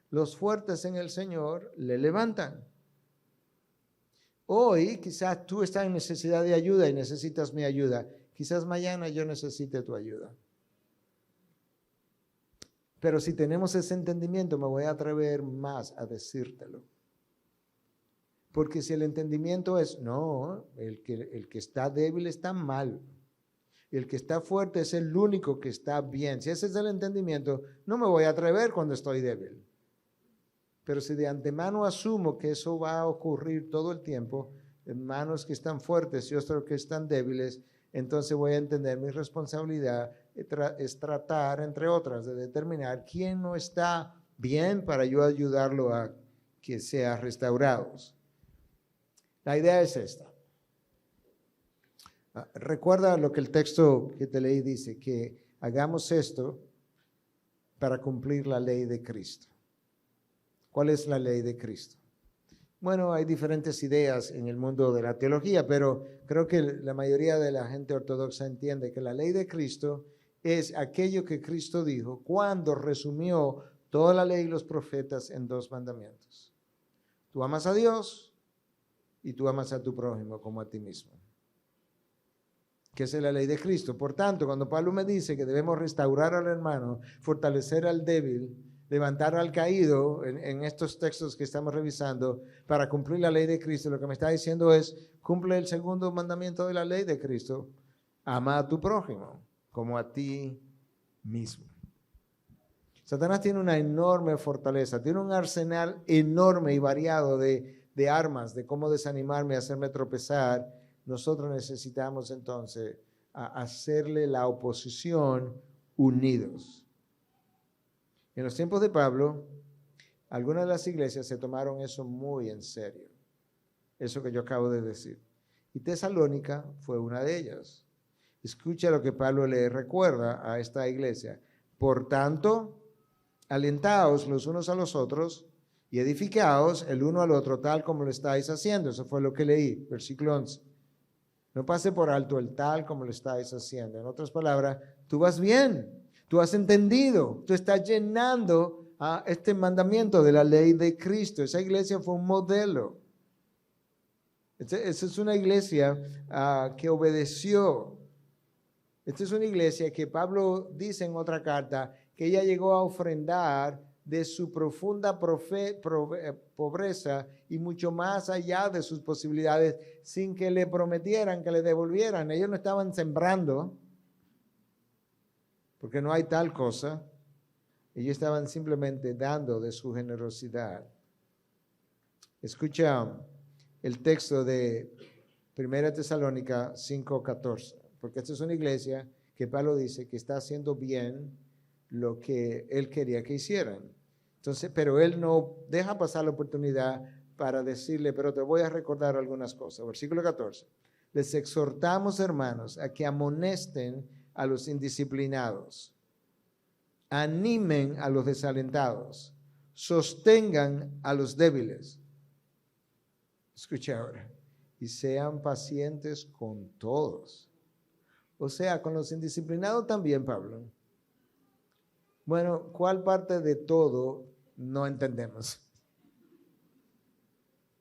los fuertes en el Señor le levantan. Hoy quizás tú estás en necesidad de ayuda y necesitas mi ayuda. Quizás mañana yo necesite tu ayuda. Pero si tenemos ese entendimiento, me voy a atrever más a decírtelo. Porque si el entendimiento es, no, el que está débil está mal. El que está fuerte es el único que está bien. Si ese es el entendimiento, no me voy a atrever cuando estoy débil. Pero si de antemano asumo que eso va a ocurrir todo el tiempo, hermanos que están fuertes y otros que están débiles, entonces voy a entender mi responsabilidad es tratar, entre otras, de determinar quién no está bien para yo ayudarlo a que sea restaurado. La idea es esta. Recuerda lo que el texto que te leí dice, que hagamos esto para cumplir la ley de Cristo. ¿Cuál es la ley de Cristo? Bueno, hay diferentes ideas en el mundo de la teología, pero creo que la mayoría de la gente ortodoxa entiende que la ley de Cristo es aquello que Cristo dijo cuando resumió toda la ley y los profetas en 2 mandamientos. Tú amas a Dios y tú amas a tu prójimo como a ti mismo. Que es la ley de Cristo. Por tanto, cuando Pablo me dice que debemos restaurar al hermano, fortalecer al débil, levantar al caído en estos textos que estamos revisando para cumplir la ley de Cristo, lo que me está diciendo es, cumple el 2º mandamiento de la ley de Cristo, ama a tu prójimo como a ti mismo. Satanás tiene una enorme fortaleza, tiene un arsenal enorme y variado de armas, de cómo desanimarme, hacerme tropezar. Nosotros necesitamos entonces hacerle la oposición unidos. En los tiempos de Pablo, algunas de las iglesias se tomaron eso muy en serio, eso que yo acabo de decir. Y Tesalónica fue una de ellas. Escucha lo que Pablo le recuerda a esta iglesia. Por tanto, alentaos los unos a los otros y edificaos el uno al otro tal como lo estáis haciendo. Eso fue lo que leí, versículo 11. No pase por alto el tal como lo estáis haciendo. En otras palabras, tú vas bien, tú has entendido, tú estás llenando este mandamiento de la ley de Cristo. Esa iglesia fue un modelo. Esa es una iglesia que obedeció. Esta es una iglesia que Pablo dice en otra carta que ella llegó a ofrendar de su profunda pobreza y mucho más allá de sus posibilidades, sin que le prometieran que le devolvieran. Ellos no estaban sembrando, porque no hay tal cosa. Ellos estaban simplemente dando de su generosidad. Escucha el texto de 1 Tesalónica 5:14, porque esta es una iglesia que Pablo dice que está haciendo bien lo que él quería que hicieran. Entonces, pero él no deja pasar la oportunidad para decirle, pero te voy a recordar algunas cosas. Versículo 14. Les exhortamos, hermanos, a que amonesten a los indisciplinados, animen a los desalentados, sostengan a los débiles. Escucha ahora. Y sean pacientes con todos. O sea, con los indisciplinados también, Pablo. Bueno, ¿cuál parte de todo no entendemos?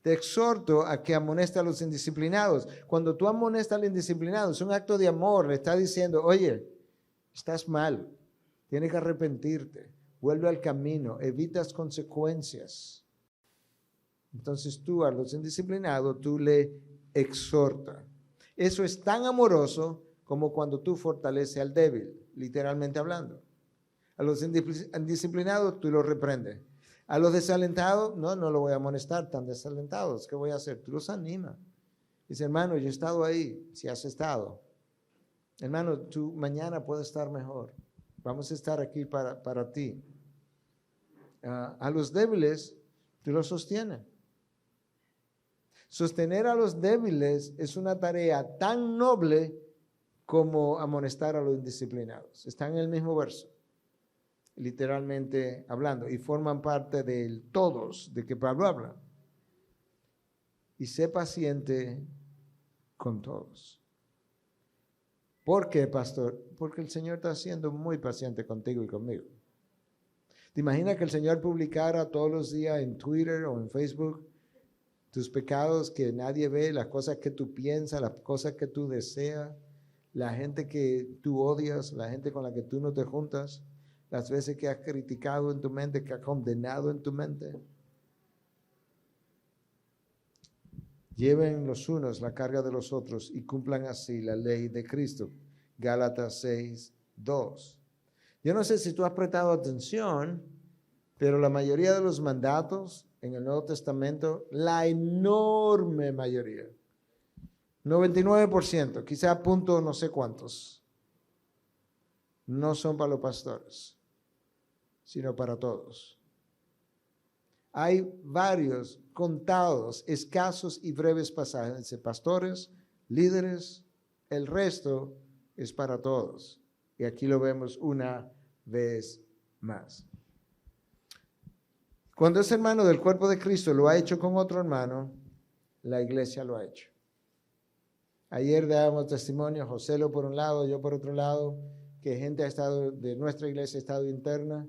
Te exhorto a que amonestes a los indisciplinados. Cuando tú amonestas al indisciplinado, es un acto de amor. Le está diciendo, oye, estás mal, tienes que arrepentirte, vuelve al camino, evitas consecuencias. Entonces tú a los indisciplinados, tú le exhortas. Eso es tan amoroso como cuando tú fortaleces al débil, literalmente hablando. A los indisciplinados tú los reprendes. A los desalentados, no lo voy a amonestar, tan desalentados, ¿qué voy a hacer? Tú los animas. Dice, hermano, yo he estado ahí, si has estado. Hermano, tú mañana puedes estar mejor. Vamos a estar aquí para ti. A los débiles, tú los sostienes. Sostener a los débiles es una tarea tan noble como amonestar a los indisciplinados. Está en el mismo verso, literalmente hablando, y forman parte del todos de que Pablo habla. Y sé paciente con todos. ¿Por qué, pastor? Porque el Señor está siendo muy paciente contigo y conmigo. ¿Te imaginas que el Señor publicara todos los días en Twitter o en Facebook tus pecados que nadie ve, las cosas que tú piensas, las cosas que tú deseas, la gente que tú odias, la gente con la que tú no te juntas, las veces que has criticado en tu mente, que has condenado en tu mente? Lleven los unos la carga de los otros y cumplan así la ley de Cristo. Gálatas 6:2. Yo no sé si tú has prestado atención, pero la mayoría de los mandatos en el Nuevo Testamento, la enorme mayoría, 99%, quizá punto no sé cuántos, no son para los pastores, sino para todos. Hay varios, contados, escasos y breves pasajes de pastores, líderes, el resto es para todos. Y aquí lo vemos una vez más. Cuando ese hermano del cuerpo de Cristo lo ha hecho con otro hermano, la iglesia lo ha hecho. Ayer dábamos testimonio, Joselo por un lado, yo por otro lado, que gente ha estado de nuestra iglesia, ha estado interna,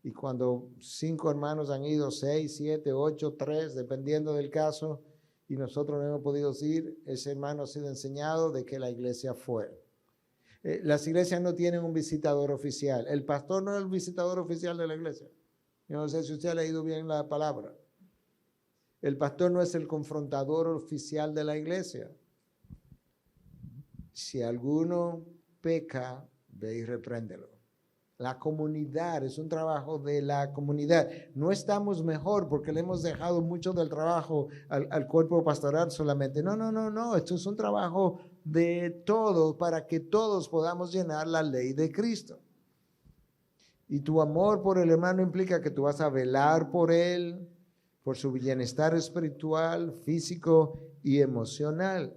y cuando 5 hermanos han ido, 6, 7, 8, 3, dependiendo del caso, y nosotros no hemos podido ir, ese hermano ha sido enseñado de que la iglesia fue. Las iglesias no tienen un visitador oficial. El pastor no es el visitador oficial de la iglesia. Yo no sé si usted ha leído bien la palabra. El pastor no es el confrontador oficial de la iglesia. Si alguno peca, ve y repréndelo. La comunidad, es un trabajo de la comunidad. No estamos mejor porque le hemos dejado mucho del trabajo al cuerpo pastoral solamente. No. Esto es un trabajo de todos para que todos podamos llenar la ley de Cristo. Y tu amor por el hermano implica que tú vas a velar por él, por su bienestar espiritual, físico y emocional.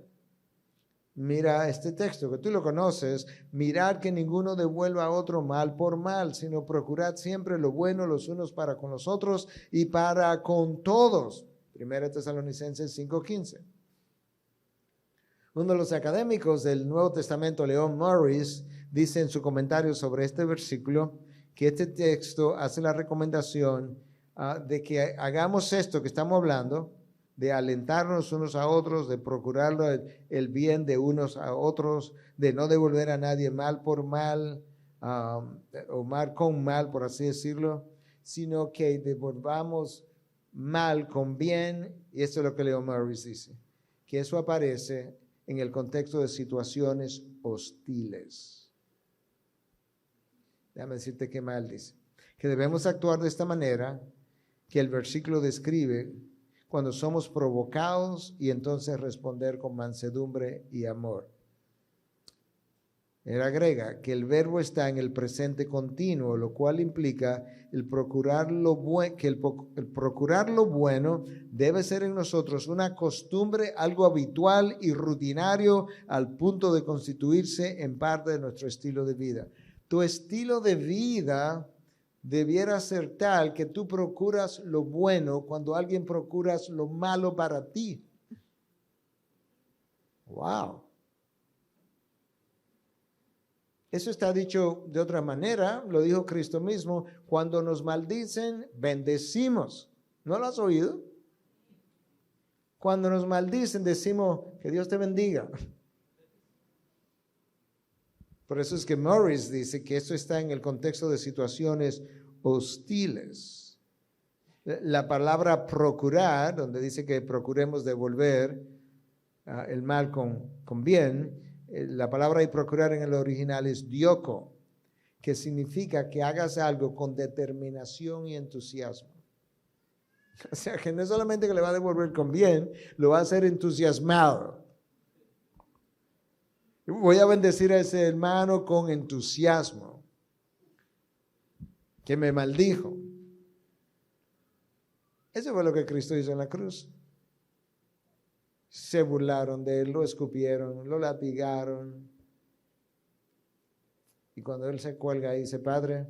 Mira este texto, que tú lo conoces. Mirad que ninguno devuelva a otro mal por mal, sino procurad siempre lo bueno los unos para con los otros y para con todos. 1 Tesalonicenses 5:15. Uno de los académicos del Nuevo Testamento, Leon Morris, dice en su comentario sobre este versículo que este texto hace la recomendación de que hagamos esto que estamos hablando, de alentarnos unos a otros, de procurar el bien de unos a otros, de no devolver a nadie mal por mal, o mal con mal, por así decirlo, sino que devolvamos mal con bien, y eso es lo que Leon Morris dice, que eso aparece en el contexto de situaciones hostiles. Déjame decirte qué mal dice. Que debemos actuar de esta manera que el versículo describe cuando somos provocados y entonces responder con mansedumbre y amor. Él agrega que el verbo está en el presente continuo, lo cual implica el procurar que el procurar lo bueno debe ser en nosotros una costumbre, algo habitual y rutinario al punto de constituirse en parte de nuestro estilo de vida. Tu estilo de vida debiera ser tal que tú procuras lo bueno cuando alguien procuras lo malo para ti. Wow. Eso está dicho de otra manera, lo dijo Cristo mismo, cuando nos maldicen, bendecimos. ¿No lo has oído? Cuando nos maldicen, decimos que Dios te bendiga. Por eso es que Morris dice que esto está en el contexto de situaciones hostiles. La palabra procurar, donde dice que procuremos devolver el mal con bien, la palabra de procurar en el original es dioko, que significa que hagas algo con determinación y entusiasmo. O sea, que no es solamente que le va a devolver con bien, lo va a hacer entusiasmado. Voy a bendecir a ese hermano con entusiasmo, que me maldijo. Eso fue lo que Cristo hizo en la cruz. Se burlaron de él, lo escupieron, lo latigaron. Y cuando él se cuelga ahí dice, Padre,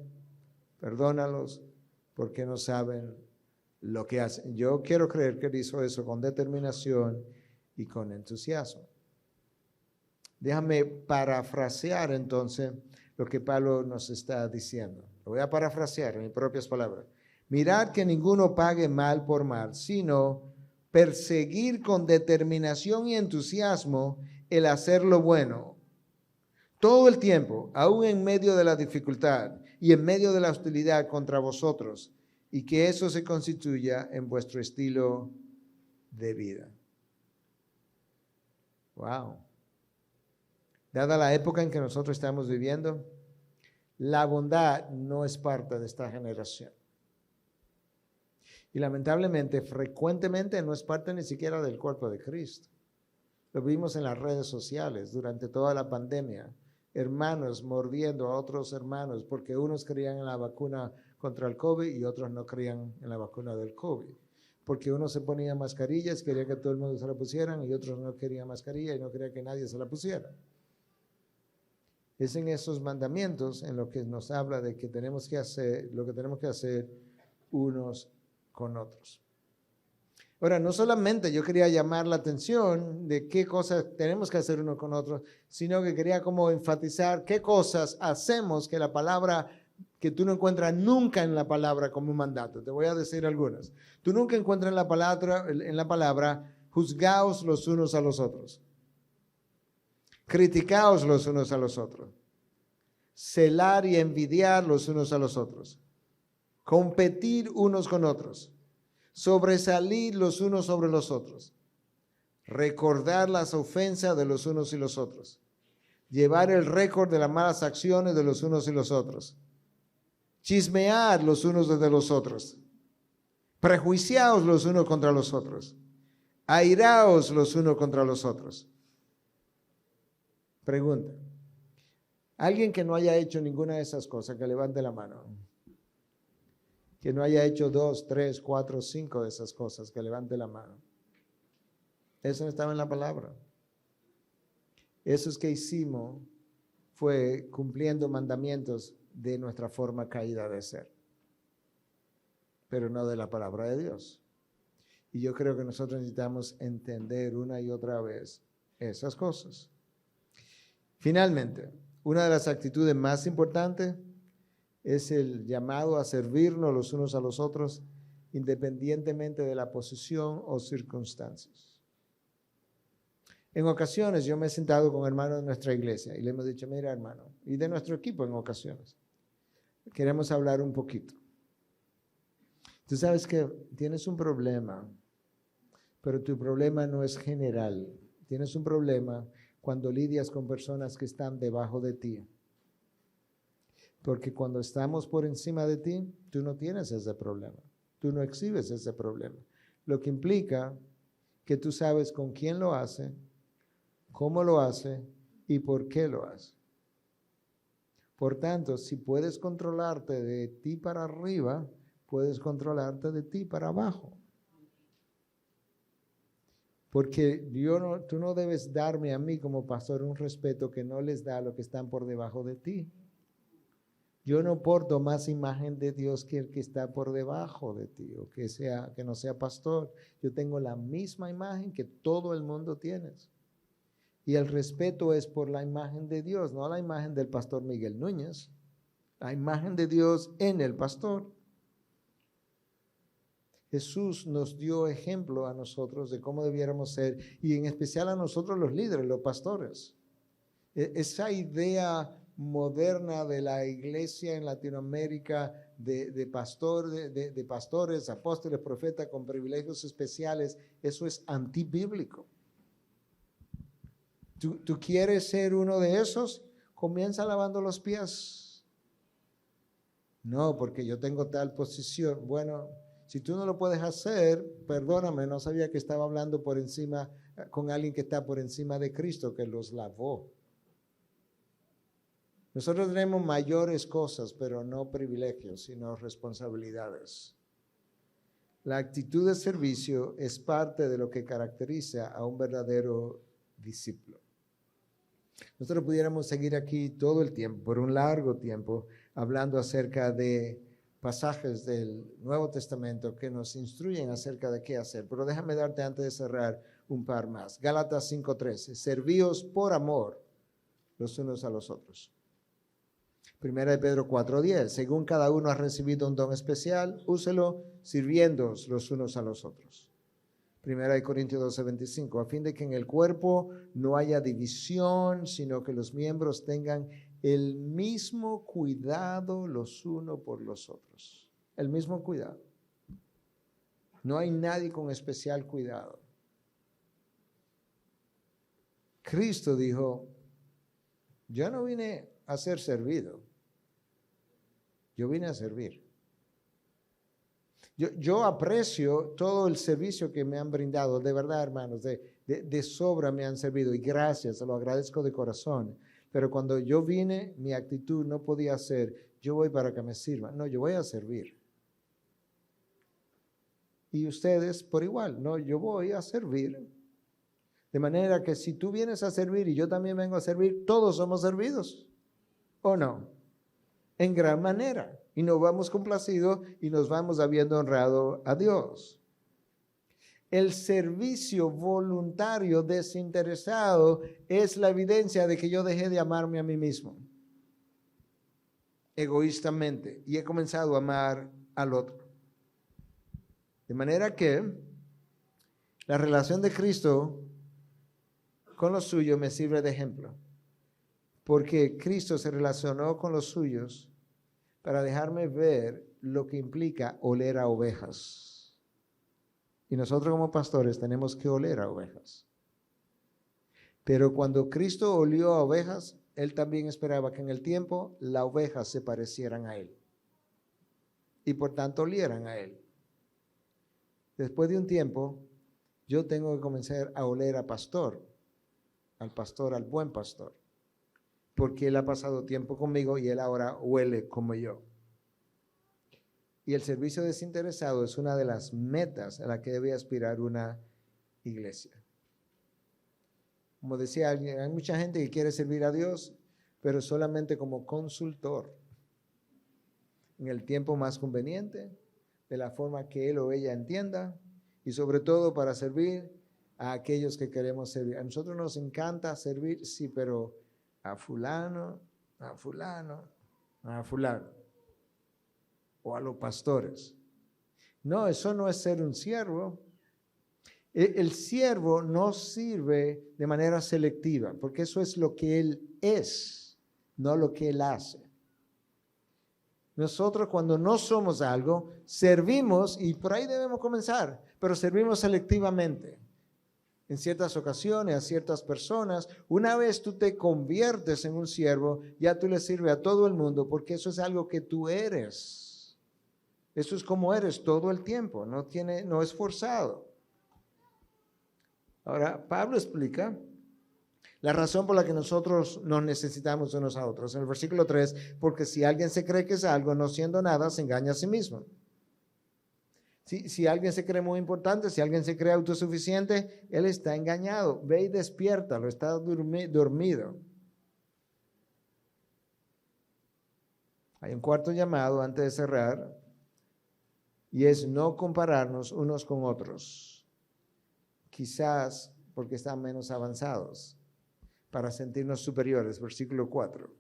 perdónalos porque no saben lo que hacen. Yo quiero creer que él hizo eso con determinación y con entusiasmo. Déjame parafrasear entonces lo que Pablo nos está diciendo. Lo voy a parafrasear en mis propias palabras. Mirad que ninguno pague mal por mal, sino perseguir con determinación y entusiasmo el hacer lo bueno. Todo el tiempo, aún en medio de la dificultad y en medio de la hostilidad contra vosotros, y que eso se constituya en vuestro estilo de vida. Wow. Dada la época en que nosotros estamos viviendo, la bondad no es parte de esta generación. Y lamentablemente, frecuentemente no es parte ni siquiera del cuerpo de Cristo. Lo vimos en las redes sociales durante toda la pandemia. Hermanos mordiendo a otros hermanos porque unos creían en la vacuna contra el COVID y otros no creían en la vacuna del COVID. Porque unos se ponían mascarillas, querían que todo el mundo se la pusieran y otros no querían mascarilla y no querían que nadie se la pusiera. Es en esos mandamientos en lo que nos habla de que tenemos que hacer lo que tenemos que hacer unos con otros. Ahora, no solamente yo quería llamar la atención de qué cosas tenemos que hacer unos con otros, sino que quería como enfatizar qué cosas hacemos que la palabra, que tú no encuentras nunca en la palabra como un mandato. Te voy a decir algunas. Tú nunca encuentras en la palabra, juzgaos los unos a los otros. Criticaos los unos a los otros. Celar y envidiar los unos a los otros. Competir unos con otros. Sobresalir los unos sobre los otros. Recordar las ofensas de los unos y los otros. Llevar el récord de las malas acciones de los unos y los otros. Chismear los unos de los otros. Prejuiciaos los unos contra los otros. Airaos los unos contra los otros. Pregunta. Alguien que no haya hecho ninguna de esas cosas, que levante la mano. Que no haya hecho 2, 3, 4, 5 de esas cosas, que levante la mano. Eso no estaba en la palabra. Eso es que hicimos fue cumpliendo mandamientos de nuestra forma caída de ser, pero no de la palabra de Dios. Y yo creo que nosotros necesitamos entender una y otra vez esas cosas. Finalmente, una de las actitudes más importantes es el llamado a servirnos los unos a los otros, independientemente de la posición o circunstancias. En ocasiones yo me he sentado con hermanos de nuestra iglesia y le hemos dicho, mira hermano, y de nuestro equipo en ocasiones, queremos hablar un poquito. Tú sabes que tienes un problema, pero tu problema no es general. Tienes un problema cuando lidias con personas que están debajo de ti. Porque cuando estamos por encima de ti, tú no tienes ese problema. Tú no exhibes ese problema. Lo que implica que tú sabes con quién lo hace, cómo lo hace y por qué lo hace. Por tanto, si puedes controlarte de ti para arriba, puedes controlarte de ti para abajo. Porque tú no debes darme a mí como pastor un respeto que no les da a los que están por debajo de ti. Yo no porto más imagen de Dios que el que está por debajo de ti, o que no sea pastor. Yo tengo la misma imagen que todo el mundo tiene. Y el respeto es por la imagen de Dios, no la imagen del pastor Miguel Núñez, la imagen de Dios en el pastor. Jesús nos dio ejemplo a nosotros de cómo debiéramos ser, y en especial a nosotros los líderes, los pastores. Esa idea moderna de la iglesia en Latinoamérica, de pastores, apóstoles, profetas con privilegios especiales, eso es antibíblico. ¿Tú quieres ser uno de esos? Comienza lavando los pies. No, porque yo tengo tal posición. Bueno, si tú no lo puedes hacer, perdóname, no sabía que estaba hablando por encima, con alguien que está por encima de Cristo, que los lavó. Nosotros tenemos mayores cosas, pero no privilegios, sino responsabilidades. La actitud de servicio es parte de lo que caracteriza a un verdadero discípulo. Nosotros pudiéramos seguir aquí todo el tiempo, por un largo tiempo, hablando acerca de pasajes del Nuevo Testamento que nos instruyen acerca de qué hacer. Pero déjame darte antes de cerrar un par más. Gálatas 5:13. Servíos por amor los unos a los otros. Primera de Pedro 4:10. Según cada uno ha recibido un don especial, úselo sirviéndoos los unos a los otros. Primera de Corintios 12:25. A fin de que en el cuerpo no haya división, sino que los miembros tengan el mismo cuidado los unos por los otros. El mismo cuidado. No hay nadie con especial cuidado. Cristo dijo, yo no vine a ser servido, yo vine a servir. Yo aprecio todo el servicio que me han brindado, de verdad, hermanos, de sobra me han servido y gracias, se lo agradezco de corazón. Pero cuando yo vine, mi actitud no podía ser, yo voy para que me sirvan. No, yo voy a servir. Y ustedes por igual, no, yo voy a servir. De manera que si tú vienes a servir y yo también vengo a servir, todos somos servidos. ¿O no? En gran manera. Y nos vamos complacidos y nos vamos habiendo honrado a Dios. El servicio voluntario desinteresado es la evidencia de que yo dejé de amarme a mí mismo, egoístamente, y he comenzado a amar al otro. De manera que la relación de Cristo con los suyos me sirve de ejemplo, porque Cristo se relacionó con los suyos para dejarme ver lo que implica oler a ovejas. Y nosotros como pastores tenemos que oler a ovejas. Pero cuando Cristo olió a ovejas, Él también esperaba que en el tiempo las ovejas se parecieran a Él. Y por tanto olieran a Él. Después de un tiempo, yo tengo que comenzar a oler a pastor, al buen pastor. Porque Él ha pasado tiempo conmigo y Él ahora huele como yo. Y el servicio desinteresado es una de las metas a la que debe aspirar una iglesia. Como decía alguien, hay mucha gente que quiere servir a Dios, pero solamente como consultor, en el tiempo más conveniente, de la forma que él o ella entienda, y sobre todo para servir a aquellos que queremos servir. A nosotros nos encanta servir, sí, pero a fulano, a fulano, a fulano. O a los pastores. No, eso no es ser un siervo. El siervo no sirve de manera selectiva, porque eso es lo que él es, no lo que él hace. Nosotros cuando no somos algo, servimos y por ahí debemos comenzar, pero servimos selectivamente. En ciertas ocasiones, a ciertas personas. Una vez tú te conviertes en un siervo, ya tú le sirves a todo el mundo, porque eso es algo que tú eres. Eso es como eres todo el tiempo, no es forzado. Ahora, Pablo explica La razón por la que nosotros nos necesitamos unos a otros. En el versículo 3, porque si alguien se cree que es algo, no siendo nada, se engaña a sí mismo. Si alguien se cree muy importante, si alguien se cree autosuficiente, él está engañado. Ve y despiértalo, está dormido. Hay un cuarto llamado antes de cerrar, y es no compararnos unos con otros. Quizás porque están menos avanzados, para sentirnos superiores, versículo 4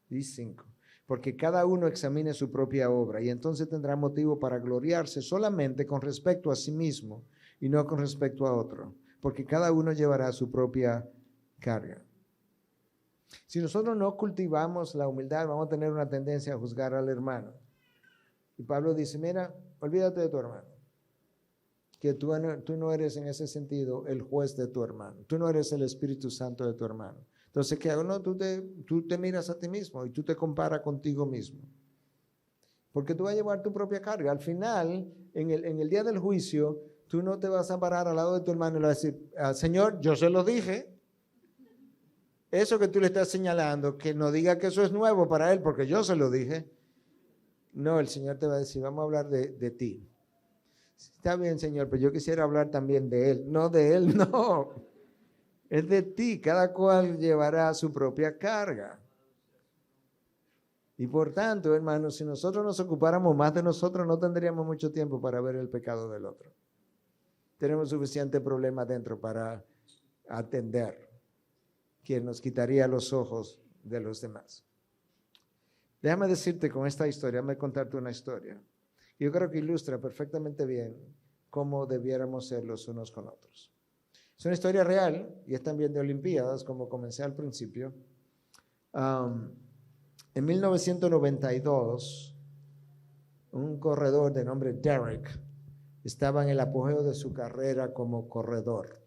y 5. Porque cada uno examine su propia obra y entonces tendrá motivo para gloriarse solamente con respecto a sí mismo y no con respecto a otro, porque cada uno llevará su propia carga. Si nosotros no cultivamos la humildad, vamos a tener una tendencia a juzgar al hermano. Y Pablo dice, mira, olvídate de tu hermano, que tú no eres en ese sentido el juez de tu hermano, tú no eres el Espíritu Santo de tu hermano. Entonces, ¿qué hago? No, tú te miras a ti mismo y tú te comparas contigo mismo. Porque tú vas a llevar tu propia carga. Al final, en el día del juicio, tú no te vas a parar al lado de tu hermano y le vas a decir, Señor, yo se lo dije. Eso que tú le estás señalando, que no diga que eso es nuevo para él porque yo se lo dije. No, el Señor te va a decir, vamos a hablar de ti. Está bien, Señor, pero yo quisiera hablar también de él. No de él, no. Es de ti. Cada cual llevará su propia carga. Y por tanto, hermanos, si nosotros nos ocupáramos más de nosotros, no tendríamos mucho tiempo para ver el pecado del otro. Tenemos suficiente problema dentro para atender, que nos quitaría los ojos de los demás. Déjame decirte con esta historia, déjame contarte una historia. Yo creo que ilustra perfectamente bien cómo debiéramos ser los unos con otros. Es una historia real y es también de Olimpiadas, como comencé al principio. En 1992, un corredor de nombre Derek estaba en el apogeo de su carrera como corredor.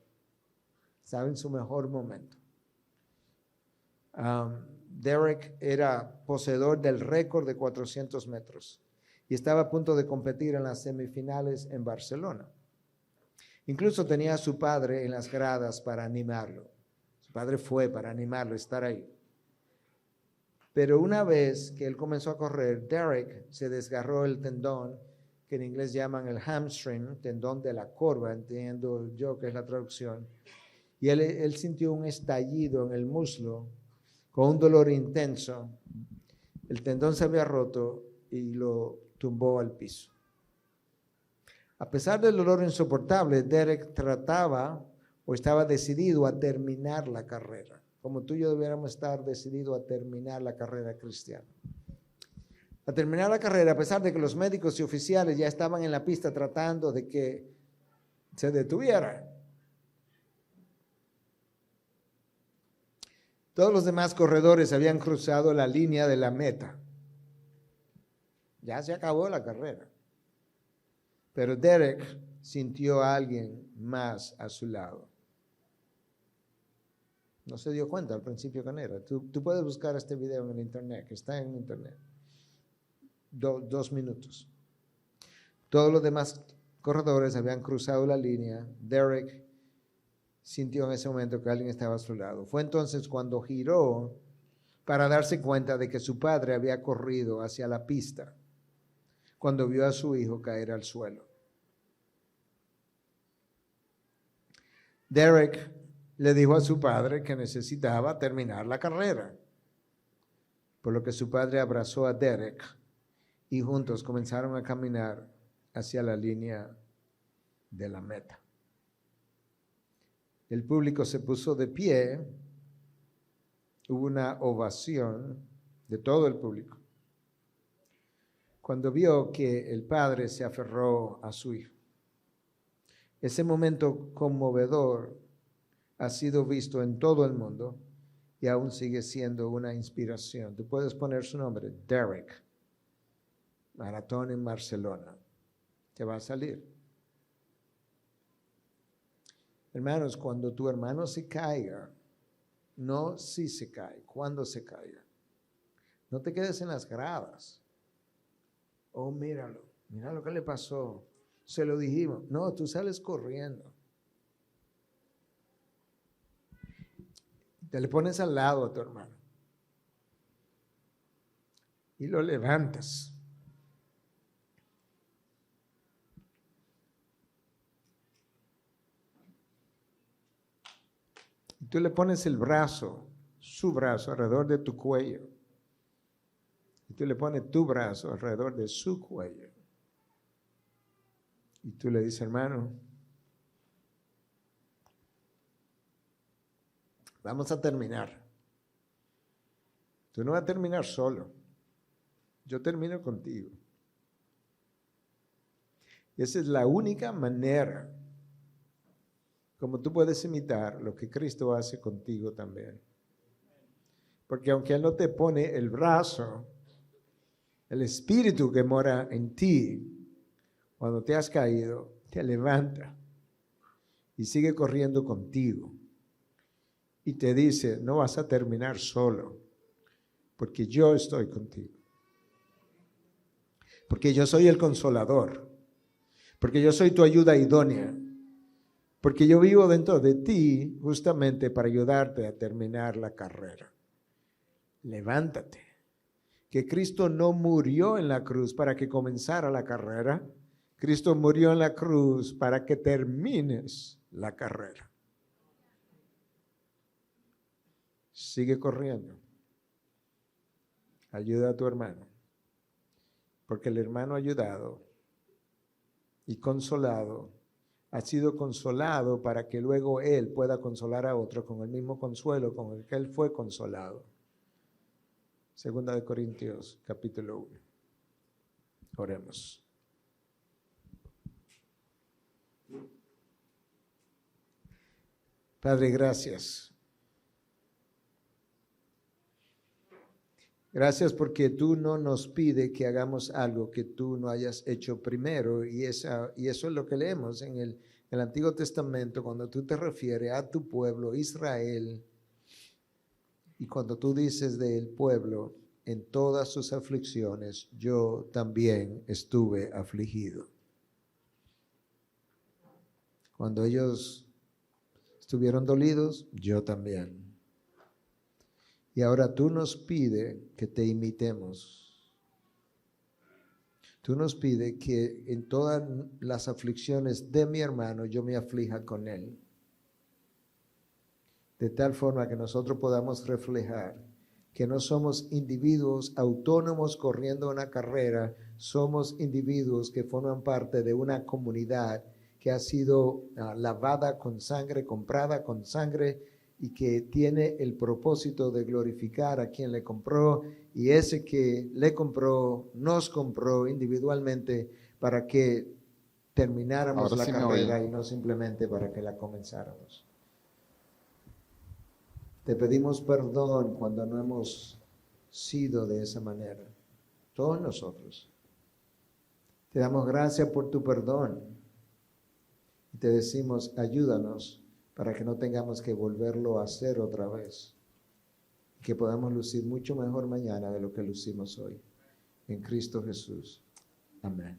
Estaba en su mejor momento. Derek era poseedor del récord de 400 metros y estaba a punto de competir en las semifinales en Barcelona. Incluso tenía a su padre en las gradas para animarlo. Su padre fue para animarlo a estar ahí. Pero una vez que él comenzó a correr, Derek se desgarró el tendón, que en inglés llaman el hamstring, tendón de la corva, entiendo yo que es la traducción. Y él sintió un estallido en el muslo, con un dolor intenso. El tendón se había roto y lo tumbó al piso. A pesar del dolor insoportable, Derek trataba o estaba decidido a terminar la carrera, como tú y yo debiéramos estar decididos a terminar la carrera cristiana. A terminar la carrera, a pesar de que los médicos y oficiales ya estaban en la pista tratando de que se detuviera. Todos los demás corredores habían cruzado la línea de la meta. Ya se acabó la carrera. Pero Derek sintió a alguien más a su lado. No se dio cuenta al principio quién era. Tú puedes buscar este video en el internet, que está en internet. 2 minutos. Todos los demás corredores habían cruzado la línea. Derek sintió en ese momento que alguien estaba a su lado. Fue entonces cuando giró para darse cuenta de que su padre había corrido hacia la pista cuando vio a su hijo caer al suelo. Derek le dijo a su padre que necesitaba terminar la carrera, por lo que su padre abrazó a Derek y juntos comenzaron a caminar hacia la línea de la meta. El público se puso de pie, hubo una ovación de todo el público cuando vio que el padre se aferró a su hijo. Ese momento conmovedor ha sido visto en todo el mundo y aún sigue siendo una inspiración. Tú puedes poner su nombre, Derek, maratón en Barcelona. Te va a salir. Hermanos, cuando tu hermano se caiga, no si se cae, cuando se caiga, no te quedes en las gradas. Oh, míralo, mira lo que le pasó. Se lo dijimos. No, tú sales corriendo. Te le pones al lado a tu hermano y lo levantas. Y tú le pones el brazo, su brazo, alrededor de tu cuello. Y tú le pones tu brazo alrededor de su cuello. Y tú le dices, hermano, vamos a terminar. Tú no vas a terminar solo. Yo termino contigo. Esa es la única manera como tú puedes imitar lo que Cristo hace contigo también. Porque aunque Él no te pone el brazo, el espíritu que mora en ti, cuando te has caído, te levanta y sigue corriendo contigo. Y te dice, no vas a terminar solo, porque yo estoy contigo. Porque yo soy el consolador. Porque yo soy tu ayuda idónea. Porque yo vivo dentro de ti justamente para ayudarte a terminar la carrera. Levántate. Que Cristo no murió en la cruz para que comenzara la carrera. Cristo murió en la cruz para que termines la carrera. Sigue corriendo. Ayuda a tu hermano. Porque el hermano ayudado y consolado ha sido consolado para que luego él pueda consolar a otro con el mismo consuelo con el que él fue consolado. Segunda de Corintios, capítulo 1. Oremos. Padre, gracias. Gracias porque tú no nos pides que hagamos algo que tú no hayas hecho primero y eso es lo que leemos en el Antiguo Testamento cuando tú te refieres a tu pueblo Israel y cuando tú dices del pueblo en todas sus aflicciones yo también estuve afligido. Cuando ellos estuvieron dolidos, yo también. Y ahora tú nos pides que te imitemos. Tú nos pides que en todas las aflicciones de mi hermano yo me aflija con él. De tal forma que nosotros podamos reflejar que no somos individuos autónomos corriendo una carrera, somos individuos que forman parte de una comunidad que ha sido lavada con sangre, comprada con sangre, y que tiene el propósito de glorificar a quien le compró, y ese que le compró, nos compró individualmente para que termináramos la carrera y no simplemente para que la comenzáramos. Te pedimos perdón cuando no hemos sido de esa manera, todos nosotros. Te damos gracias por tu perdón y te decimos, ayúdanos para que no tengamos que volverlo a hacer otra vez. Que podamos lucir mucho mejor mañana de lo que lucimos hoy. En Cristo Jesús. Amén.